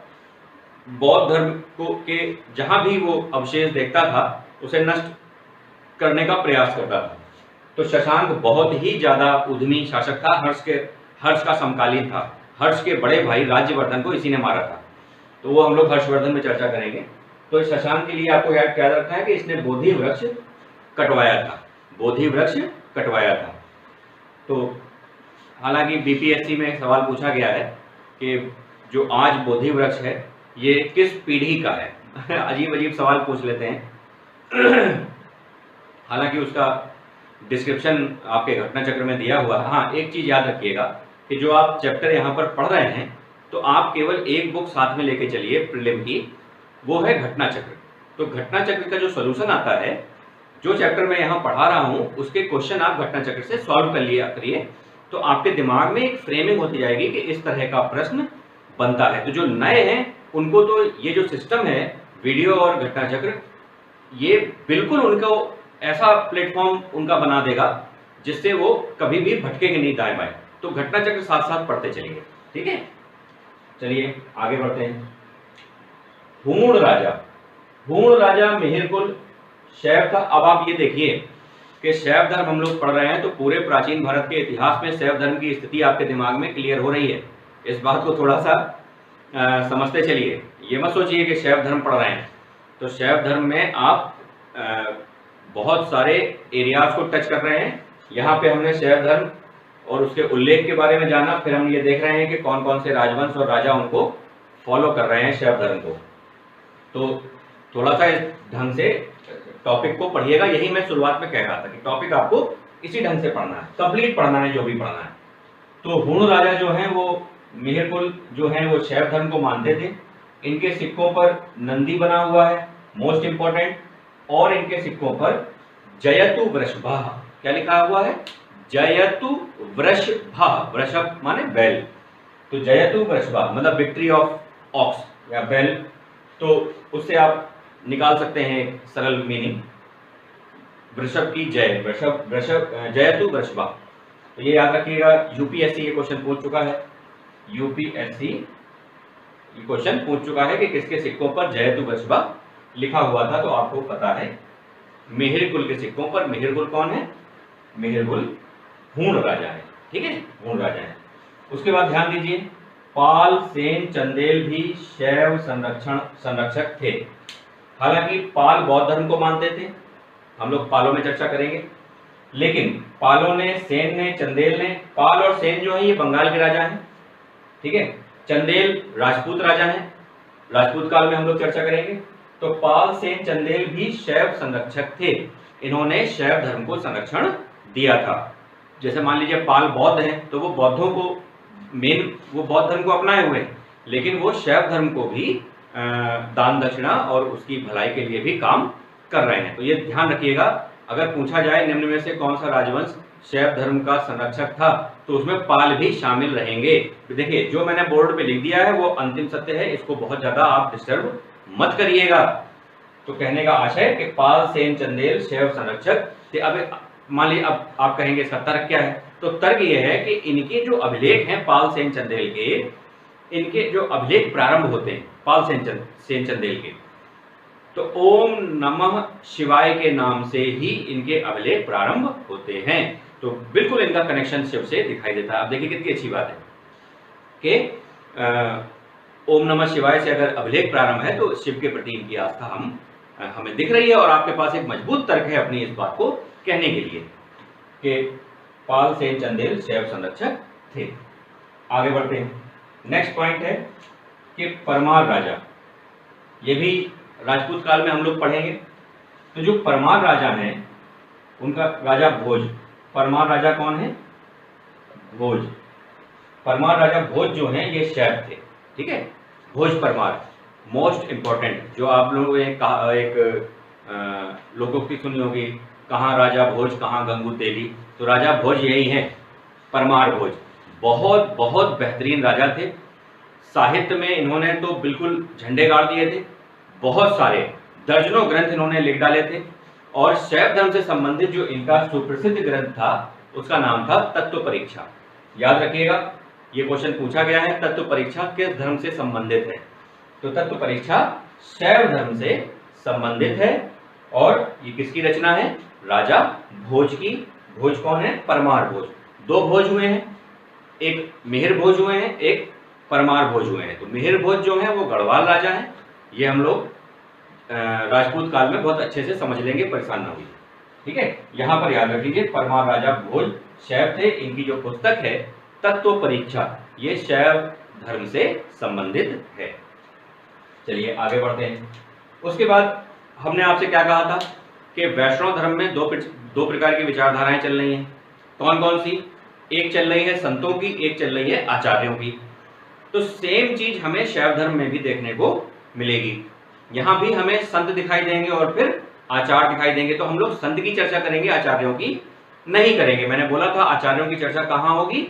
बौद्ध धर्म के जहां भी वो अवशेष देखता था उसे नष्ट करने का प्रयास करता था। तो शशांक बहुत ही ज्यादा उद्यमी शासक था, हर्ष का समकालीन था। हर्ष के बड़े भाई राज्यवर्धन को इसी ने मारा था। तो वो हम लोग हर्षवर्धन में चर्चा करेंगे। तो शशांक के लिए आपको याद रखना है कि इसने बोधि वृक्ष कटवाया था, बोधि वृक्ष कटवाया था। तो हालांकि बीपीएससी में सवाल पूछा गया है कि जो आज बोधि वृक्ष है ये किस पीढ़ी का है। अजीब अजीब सवाल पूछ लेते हैं। हालांकि उसका डिस्क्रिप्शन आपके घटना चक्र में दिया हुआ है। हाँ, एक चीज़ याद रखिएगा कि जो आप चैप्टर यहाँ पर पढ़ रहे हैं तो आप केवल एक बुक साथ में लेके चलिए प्रीलिम की, वो है घटना चक्र। तो घटना चक्र का जो सोल्यूशन आता है, जो चैप्टर मैं यहाँ पढ़ा रहा हूँ उसके क्वेश्चन आप घटना चक्र से सॉल्व कर लिया करिए, तो आपके दिमाग में एक फ्रेमिंग होती जाएगी कि इस तरह का प्रश्न बनता है। तो जो नए हैं उनको तो ये जो सिस्टम है वीडियो और घटना चक्र, ये बिल्कुल उनको ऐसा प्लेटफॉर्म उनका बना देगा जिससे वो कभी भी भटकेंगे नहीं दाएं बाएं। तो घटना चक्र साथ साथ पढ़ते चलिए, ठीक है। चलिए आगे बढ़ते हैं। हूण राजा, हूण राजा मिहिरकुल शैव था। अब आप ये देखिए कि शैव धर्म हम लोग पढ़ रहे हैं तो पूरे प्राचीन भारत के इतिहास में शैव धर्म की स्थिति आपके दिमाग में क्लियर हो रही है। इस बात को थोड़ा सा समझते चलिए। ये मत सोचिए कि शैव धर्म पढ़ रहे हैं, तो शैव धर्म में आप बहुत सारे एरियाज को टच कर रहे हैं। यहाँ पे हमने शैव धर्म और उसके उल्लेख के बारे में जाना, फिर हम ये देख रहे हैं कि कौन कौन से राजवंश और राजा उनको फॉलो कर रहे हैं शैव धर्म को। तो थोड़ा सा इस ढंग से टॉपिक को पढ़िएगा। यही मैं शुरुआत में कह रहा था कि टॉपिक आपको इसी ढंग से पढ़ना है, कंप्लीट पढ़ना है जो भी पढ़ना है। तो हूण राजा जो हैं वो मिहिरकुल जो हैं वो शैव धर्म को मानते थे। इनके सिक्कों पर नंदी बना हुआ है, मोस्ट इंपॉर्टेंट, और इनके सिक्कों पर जयतु वृषभा, क्या लिखा हुआ है? जयतु वृषभा, वृषभ माने बैल, तो जयतु वृषभा मतलब विक्ट्री ऑफ ऑक्स या बैल। तो उससे आप निकाल सकते हैं सरल मीनिंग, वृषभ की जय, वृषभ जयतु वृषभा। तो ये याद रखिएगा, यूपीएससी ये क्वेश्चन पूछ चुका है, यूपीएससी ये क्वेश्चन पूछ चुका है कि किसके सिक्कों पर जयतु वृषभा लिखा हुआ था। तो आपको पता है मिहिरकुल के सिक्कों पर, मिहिरकुल कौन है? मिहिरकुल हूण राजा है, ठीक है, हूण राजा है। उसके बाद ध्यान दीजिए, पाल सेन चंदेल भी शैव संरक्षक थे। हालांकि पाल बौद्ध धर्म को मानते थे, हम लोग पालों में चर्चा करेंगे, लेकिन पालों ने, सेन ने, चंदेल ने, पाल और सेन जो है ये बंगाल के राजा हैं, ठीक है। चंदेल राजपूत राजा हैं, राजपूत काल में हम लोग चर्चा करेंगे। तो पाल सेन चंदेल भी शैव संरक्षक थे, इन्होंने शैव धर्म को संरक्षण दिया था। जैसे मान लीजिए पाल बौद्ध हैं तो वो बौद्धों को मेन, वो बौद्ध धर्म को अपनाए हुए, लेकिन वो शैव धर्म को भी दान दक्षिणा और उसकी भलाई के लिए भी काम कर रहे हैं। तो ये ध्यान रखिएगा, अगर पूछा जाए निम्न में से कौन सा राजवंश शैव धर्म का संरक्षक था, तो उसमें पाल भी शामिल रहेंगे। देखिए जो मैंने बोर्ड पे लिख दिया है वो अंतिम सत्य है, इसको बहुत ज्यादा आप डिस्टर्ब मत करिएगा। तो कहने का आशय कि पाल सेन चंदेल शैव संरक्षक थे। अब मान लीजिए, अब आप कहेंगे इसका तर्क क्या है? तो तर्क ये है कि इनके जो अभिलेख हैं पाल सेन चंदेल के, इनके जो अभिलेख प्रारंभ होते हैं पाल सेन चंदेल के, तो ओम नमः शिवाय के नाम से ही इनके अभिलेख प्रारंभ होते हैं। तो बिल्कुल इनका कनेक्शन शिव से दिखाई देता है। आप देखिए कितनी अच्छी बात है कि ओम नमः शिवाय से अगर अभिलेख प्रारंभ है तो शिव के प्रति इनकी आस्था हमें दिख रही है, और आपके पास एक मजबूत तर्क है अपनी इस बात को कहने के लिए कि पाल सेन चंदेल शैव संरक्षक थे। आगे बढ़ते हैं। नेक्स्ट पॉइंट है कि परमार राजा, ये भी राजपूत काल में हम लोग पढ़ेंगे। तो जो परमार राजा हैं उनका राजा भोज, परमार राजा कौन है? भोज। परमार राजा भोज जो हैं ये शैव थे, ठीक है। भोज परमार मोस्ट इंपॉर्टेंट, जो आप लोगों ने एक लोकोक्ति सुनी होगी, कहाँ राजा भोज कहाँ गंगू तेली, तो राजा भोज यही हैं, परमार भोज। बहुत बहुत बेहतरीन राजा थे। साहित्य में इन्होंने तो बिल्कुल झंडे गाड़ दिए थे, बहुत सारे दर्जनों ग्रंथ इन्होंने लिख डाले थे। और शैव धर्म से संबंधित जो इनका सुप्रसिद्ध ग्रंथ था उसका नाम था तत्व परीक्षा। याद रखिएगा, ये क्वेश्चन पूछा गया है, तत्व परीक्षा किस धर्म से संबंधित है? तो तत्व परीक्षा शैव धर्म से संबंधित है, और ये किसकी रचना है? राजा भोज की। भोज कौन है? परमार भोज। दो भोज हुए हैं, एक मिहिर भोज हुए हैं, एक परमार भोज हुए हैं। तो मिहिर भोज जो है वो गढ़वाल राजा हैं, ये हम लोग राजपूत काल में बहुत अच्छे से समझ लेंगे, परेशान ना हुई, ठीक है। यहाँ पर याद रख लीजिए परमार राजा भोज शैव थे। इनकी जो पुस्तक है तत्व परीक्षा, ये शैव धर्म से संबंधित है। चलिए आगे बढ़ते हैं। उसके बाद हमने आपसे क्या कहा था कि वैष्णव धर्म में दो प्रकार की विचारधाराएं चल रही हैं। कौन कौन सी? एक चल रही है संतों की, एक चल रही है आचार्यों की। तो सेम चीज हमें शैव धर्म में भी देखने को मिलेगी। यहाँ भी हमें संत दिखाई देंगे और फिर आचार्य दिखाई देंगे। तो हम लोग संत की चर्चा करेंगे, आचार्यों की नहीं करेंगे। मैंने बोला था आचार्यों की चर्चा कहाँ होगी?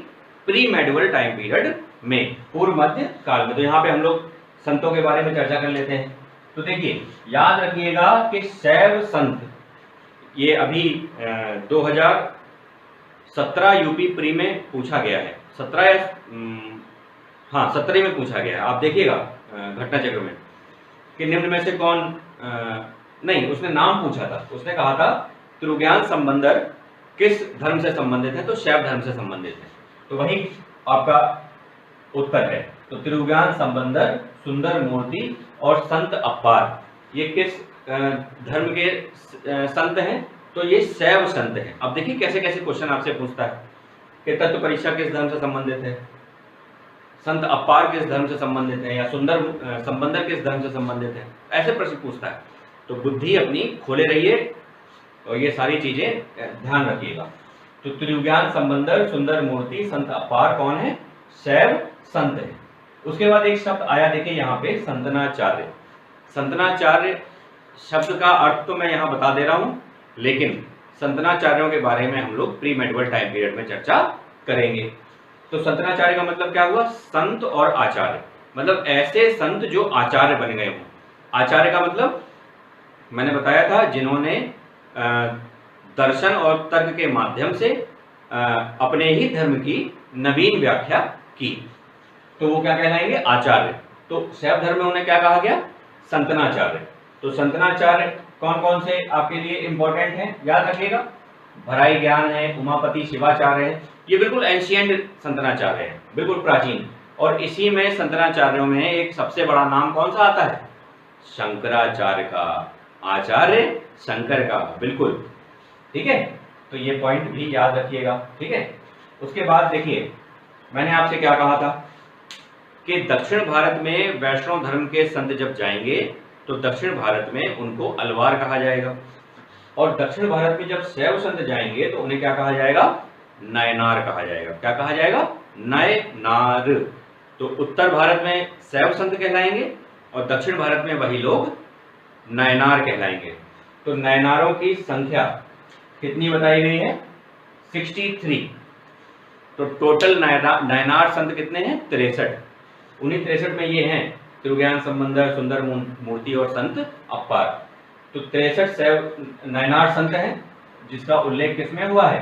प्री मेडिवल टाइम पीरियड में, पूर्व मध्य काल में। तो यहाँ पे हम लोग संतों के बारे में चर्चा कर लेते हैं। तो देखिए, याद रखिएगा कि शैव संत, ये अभी 2017 यूपी प्री में पूछा गया है। 17 या 17 में पूछा गया है। आप देखिएगा घटना चक्र में कि निम्न में से कौन नहीं, उसने नाम पूछा था। उसने कहा था त्रिज्ञान संबंधर किस धर्म से संबंधित है? तो शैव धर्म से संबंधित है। तो वही आपका उत्तर है। तो त्रिज्ञान संबंधर, सुंदर मूर्ति और संत अप्पार, ये किस धर्म के संत हैं? तो ये शैव संत हैं। अब देखिए कैसे कैसे क्वेश्चन आपसे पूछता है कि तत्व परीक्षा किस धर्म से संबंधित है, संत अप्पार किस धर्म से संबंधित है, या सुंदर संबंधर किस धर्म से संबंधित है, ऐसे प्रश्न पूछता है। तो बुद्धि अपनी खोले रहिए और ये सारी चीजें ध्यान रखिएगा। तो त्रिज्ञान संबंधर, सुंदर मूर्ति, संत अप्पार कौन है? शैव संत है। उसके बाद एक शब्द आया, देखिए यहाँ पे संतनाचार्य। संतनाचार्य शब्द का अर्थ तो मैं यहाँ बता दे रहा हूँ, लेकिन संतनाचार्यों के बारे में हम लोग प्री मेडिवल टाइम पीरियड में चर्चा करेंगे। तो संतनाचार्य का मतलब क्या हुआ? संत और आचार्य, मतलब ऐसे संत जो आचार्य बन गए हों। आचार्य का मतलब मैंने बताया था, जिन्होंने दर्शन और तर्क के माध्यम से अपने ही धर्म की नवीन व्याख्या की, तो वो क्या कहलाएंगे? आचार्य। तो शैव धर्म में उन्हें क्या कहा गया? संतनाचार्य। तो संतनाचार्य कौन कौन से आपके लिए इंपॉर्टेंट हैं, याद रखिएगा। भराई ज्ञान है, उमापति शिवाचार्य है, ये बिल्कुल एंशिएंट संतनाचार्य है, बिल्कुल प्राचीन। और इसी में संतनाचार्यों में एक सबसे बड़ा नाम कौन सा आता है? शंकराचार्य का, आचार्य शंकर का, बिल्कुल ठीक है। तो ये पॉइंट भी याद रखिएगा, ठीक है। उसके बाद देखिए, मैंने आपसे क्या कहा था कि दक्षिण भारत में वैष्णव धर्म के संत जब जाएंगे तो दक्षिण भारत में उनको अलवार कहा जाएगा, और दक्षिण भारत में जब शैव संत जाएंगे तो उन्हें क्या कहा जाएगा? नयनार कहा जाएगा। क्या कहा जाएगा? नयनार। तो उत्तर भारत में शैव संत कहलाएंगे और दक्षिण भारत में वही लोग नयनार कहलाएंगे। तो नयनारों की संख्या कितनी बताई गई है? 63। तो टोटल नयनार संत कितने हैं? 63। उन्हीं 63 में ये हैं त्रिज्ञान संबंधर, सुंदर मूर्ति और संत अप्पार। तो 63 शैव नयनार संत हैं, जिसका उल्लेख किसमें हुआ है?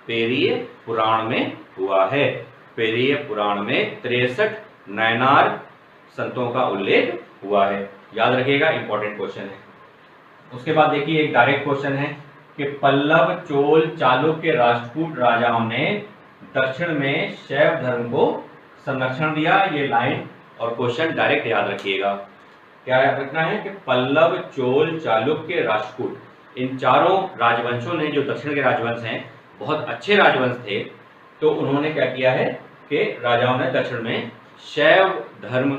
पेरिय पुराण में हुआ है। पेरिय पुराण में 63 नयनार संतों का उल्लेख हुआ है, याद रखिएगा, इंपॉर्टेंट क्वेश्चन है। उसके बाद देखिए एक डायरेक्ट क्वेश्चन है कि पल्लव, चोल, चालुक्य, राष्ट्रकूट राजाओं ने दक्षिण में शैव धर्म को संरक्षण दिया। ये लाइन और क्वेश्चन डायरेक्ट याद रखिएगा। क्या याद रखना है कि पल्लव, चोल, चालुक्य, राष्ट्रकूट, इन चारों राजवंशों ने, जो दक्षिण के राजवंश हैं, बहुत अच्छे राजवंश थे, तो उन्होंने क्या किया है कि राजाओं ने दक्षिण में शैव धर्म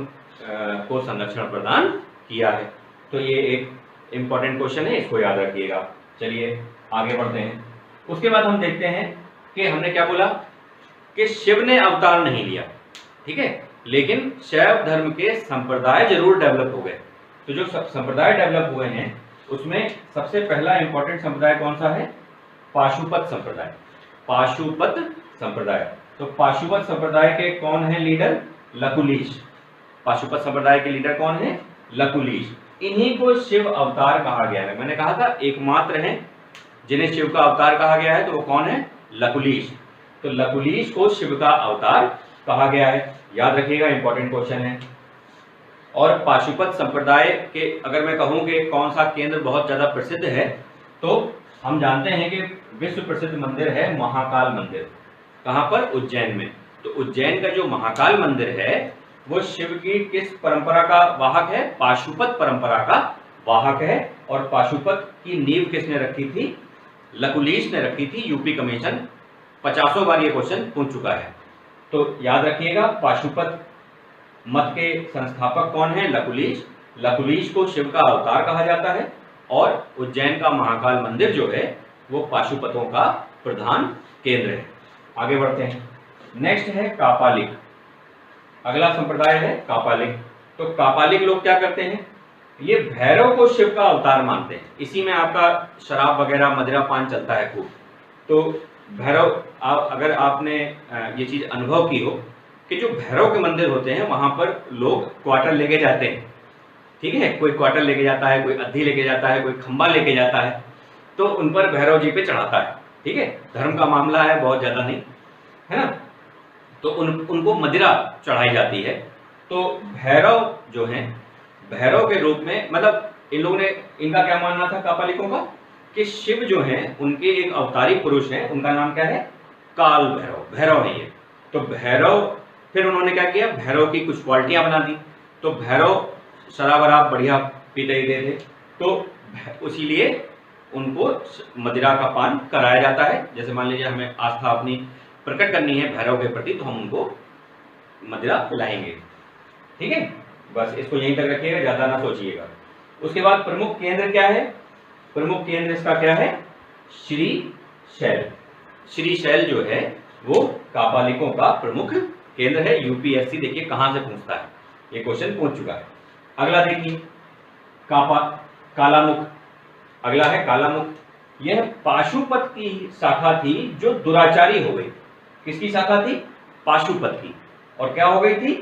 को संरक्षण प्रदान किया है। तो ये एक इंपॉर्टेंट क्वेश्चन है, इसको याद रखिएगा। चलिए आगे बढ़ते हैं। उसके बाद हम देखते हैं कि हमने क्या बोला कि शिव ने अवतार नहीं लिया, ठीक है, लेकिन शैव धर्म के संप्रदाय जरूर डेवलप हो गए। तो जो संप्रदाय डेवलप हुए हैं उसमें सबसे पहला इंपॉर्टेंट संप्रदाय कौन सा है? पाशुपत संप्रदाय। पाशुपत संप्रदाय। तो पाशुपत संप्रदाय के कौन है लीडर? लकुलीश। पाशुपत संप्रदाय के लीडर कौन है? लकुलीश। इन्हीं को शिव अवतार कहा गया है। मैंने कहा था एकमात्र हैं जिन्हें शिव का अवतार कहा गया है, तो वो कौन है? लकुलीश। तो लकुलीश को शिव का अवतार कहा गया है, याद रखिएगा, इंपॉर्टेंट क्वेश्चन है। और पाशुपत संप्रदाय के अगर मैं कहूं कि कौन सा केंद्र बहुत ज्यादा प्रसिद्ध है, तो हम जानते हैं कि विश्व प्रसिद्ध मंदिर है महाकाल मंदिर। कहां पर? उज्जैन में। तो उज्जैन का जो महाकाल मंदिर है वो शिव की किस परंपरा का वाहक है? पाशुपत परंपरा का वाहक है। और पाशुपत की नींव किसने रखी थी? लकुलीश ने रखी थी। यूपी कमीशन 50 बार ये क्वेश्चन पूछ चुका है। तो याद रखिएगा, पाशुपत मत के संस्थापक कौन है? लकुलीश। लकुलीश को शिव का अवतार कहा जाता है और उज्जैन का महाकाल मंदिर जो है वो पाशुपतों का प्रधान केंद्र है। आगे बढ़ते हैं। नेक्स्ट है कापालिक। अगला संप्रदाय है कापालिक। तो कापालिक लोग क्या करते हैं, ये भैरव को शिव का अवतार मानते हैं। इसी में आपका शराब वगैरह मदिरा पान चलता है खूब। तो भैरव अगर आपने ये चीज अनुभव की हो कि जो भैरव के मंदिर होते हैं वहां पर लोग क्वार्टर लेके जाते हैं, ठीक है, कोई क्वार्टर लेके जाता है, कोई अद्धी लेके जाता है, कोई खंबा लेके जाता है, तो उन पर भैरव जी पे चढ़ाता है। ठीक है, धर्म का मामला है, बहुत ज्यादा नहीं है ना। तो उनको मदिरा चढ़ाई जाती है। तो भैरव जो है, भैरव के रूप में, मतलब इन लोगों ने, इनका क्या मानना था कापालिकों का कि शिव जो है उनके एक अवतारी पुरुष हैं, उनका नाम क्या है, काल भैरव, भैरव है ये। तो भैरव, फिर उन्होंने क्या किया, भैरव की कुछ क्वालिटियां बना दी। तो भैरव शराब वराब बढ़िया पीते ही थे, तो इसीलिए उनको मदिरा का पान कराया जाता है। जैसे मान लीजिए हमें आस्था अपनी प्रकट करनी है भैरव के प्रति, तो हम उनको मदिरा पिलाएंगे। ठीक है, बस इसको यहीं तक रखिएगा, ज्यादा ना सोचिएगा। उसके बाद प्रमुख केंद्र क्या है, प्रमुख केंद्र इसका क्या है, श्री शैल। श्री शैल जो है वो कापालिकों का प्रमुख केंद्र है। यूपीएससी देखिए कहां से पूछता है, ये क्वेश्चन पूछ चुका है। अगला देखिए कालामुख। अगला है कालामुख। यह पाशुपत की शाखा थी जो दुराचारी हो गई। किसकी शाखा थी, पाशुपत की। और क्या हो गई थी,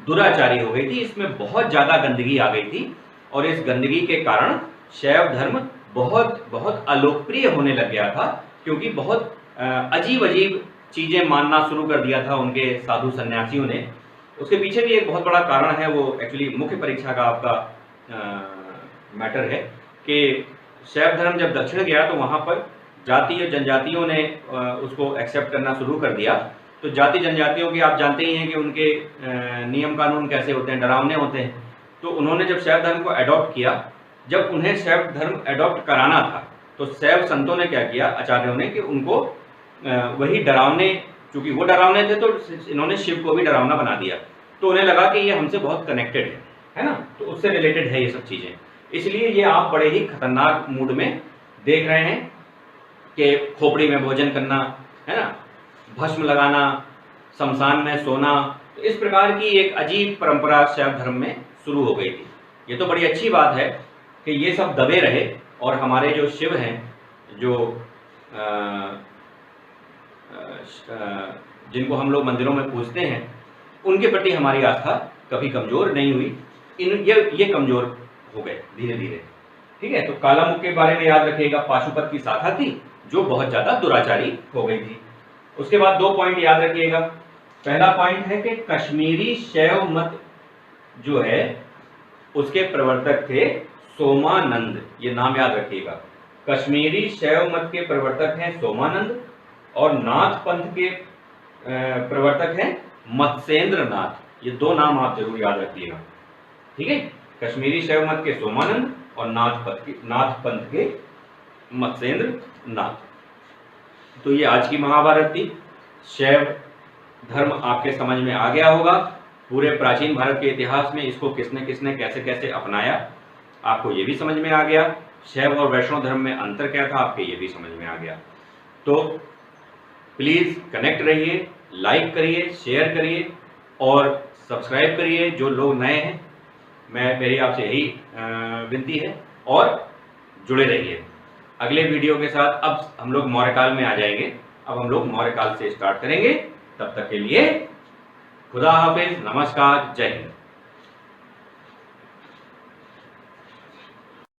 दुराचारी हो गई थी। इसमें बहुत ज्यादा गंदगी आ गई थी और इस गंदगी के कारण शैव धर्म बहुत बहुत अलोकप्रिय होने लग गया था, क्योंकि बहुत अजीब अजीब चीजें मानना शुरू कर दिया था उनके साधु सन्यासियों ने। उसके पीछे भी एक बहुत बड़ा कारण है, वो एक्चुअली मुख्य परीक्षा का आपका मैटर है कि शैव धर्म जब दक्षिण गया तो वहां पर जाति और जनजातियों ने उसको एक्सेप्ट करना शुरू कर दिया। तो जाति जनजातियों की आप जानते ही हैं कि उनके नियम कानून कैसे होते हैं, डरावने होते हैं। तो उन्होंने जब शैव धर्म को अडॉप्ट किया, जब उन्हें शैव धर्म अडॉप्ट कराना था तो शैव संतों ने क्या किया, आचार्यों ने, कि उनको वही डरावने, चूंकि वो डरावने थे तो इन्होंने शिव को भी डरावना बना दिया। तो उन्हें लगा कि ये हमसे बहुत कनेक्टेड है ना, तो उससे रिलेटेड है ये सब चीजें। इसलिए ये आप बड़े ही खतरनाक मूड में देख रहे हैं कि खोपड़ी में भोजन करना, है ना, भस्म लगाना, शमशान में सोना, तो इस प्रकार की एक अजीब परंपरा शैव धर्म में शुरू हो गई थी। ये तो बड़ी अच्छी बात है कि ये सब दबे रहे और हमारे जो शिव हैं, जो जिनको हम लोग मंदिरों में पूजते हैं, उनके प्रति हमारी आस्था कभी कमजोर नहीं हुई। ये कमजोर हो गए धीरे धीरे। ठीक है, तो कालामुख के बारे में याद रखिएगा, पाशुपत की शाखा थी जो बहुत ज्यादा दुराचारी हो गई थी। उसके बाद 2 पॉइंट याद रखिएगा। पहला पॉइंट है कि कश्मीरी शैव मत जो है उसके प्रवर्तक थे सोमानंद। ये नाम याद रखिएगा, कश्मीरी शैव मत के प्रवर्तक हैं सोमानंद और नाथ पंथ के प्रवर्तक हैं मत्स्येंद्र नाथ। ये 2 नाम आप जरूर याद रखिएगा। ठीक है, कश्मीरी शैव मत के सोमानंद और नाथ पंथ के मत्स्येंद्र नाथ। तो ये आज की महाभारत थी। शैव धर्म आपके समझ में आ गया होगा। पूरे प्राचीन भारत के इतिहास में इसको किसने किसने कैसे कैसे अपनाया, आपको ये भी समझ में आ गया। शैव और वैष्णव धर्म में अंतर क्या था, आपके ये भी समझ में आ गया। तो प्लीज कनेक्ट रहिए, लाइक करिए, शेयर करिए और सब्सक्राइब करिए। जो लोग नए हैं, मेरी आपसे यही विनती है, और जुड़े रहिए। अगले वीडियो के साथ अब हम लोग मौर्यकाल में आ जाएंगे। अब हम लोग मौर्यकाल से स्टार्ट करेंगे। तब तक के लिए खुदा हाफिज, नमस्कार, जय हिंद।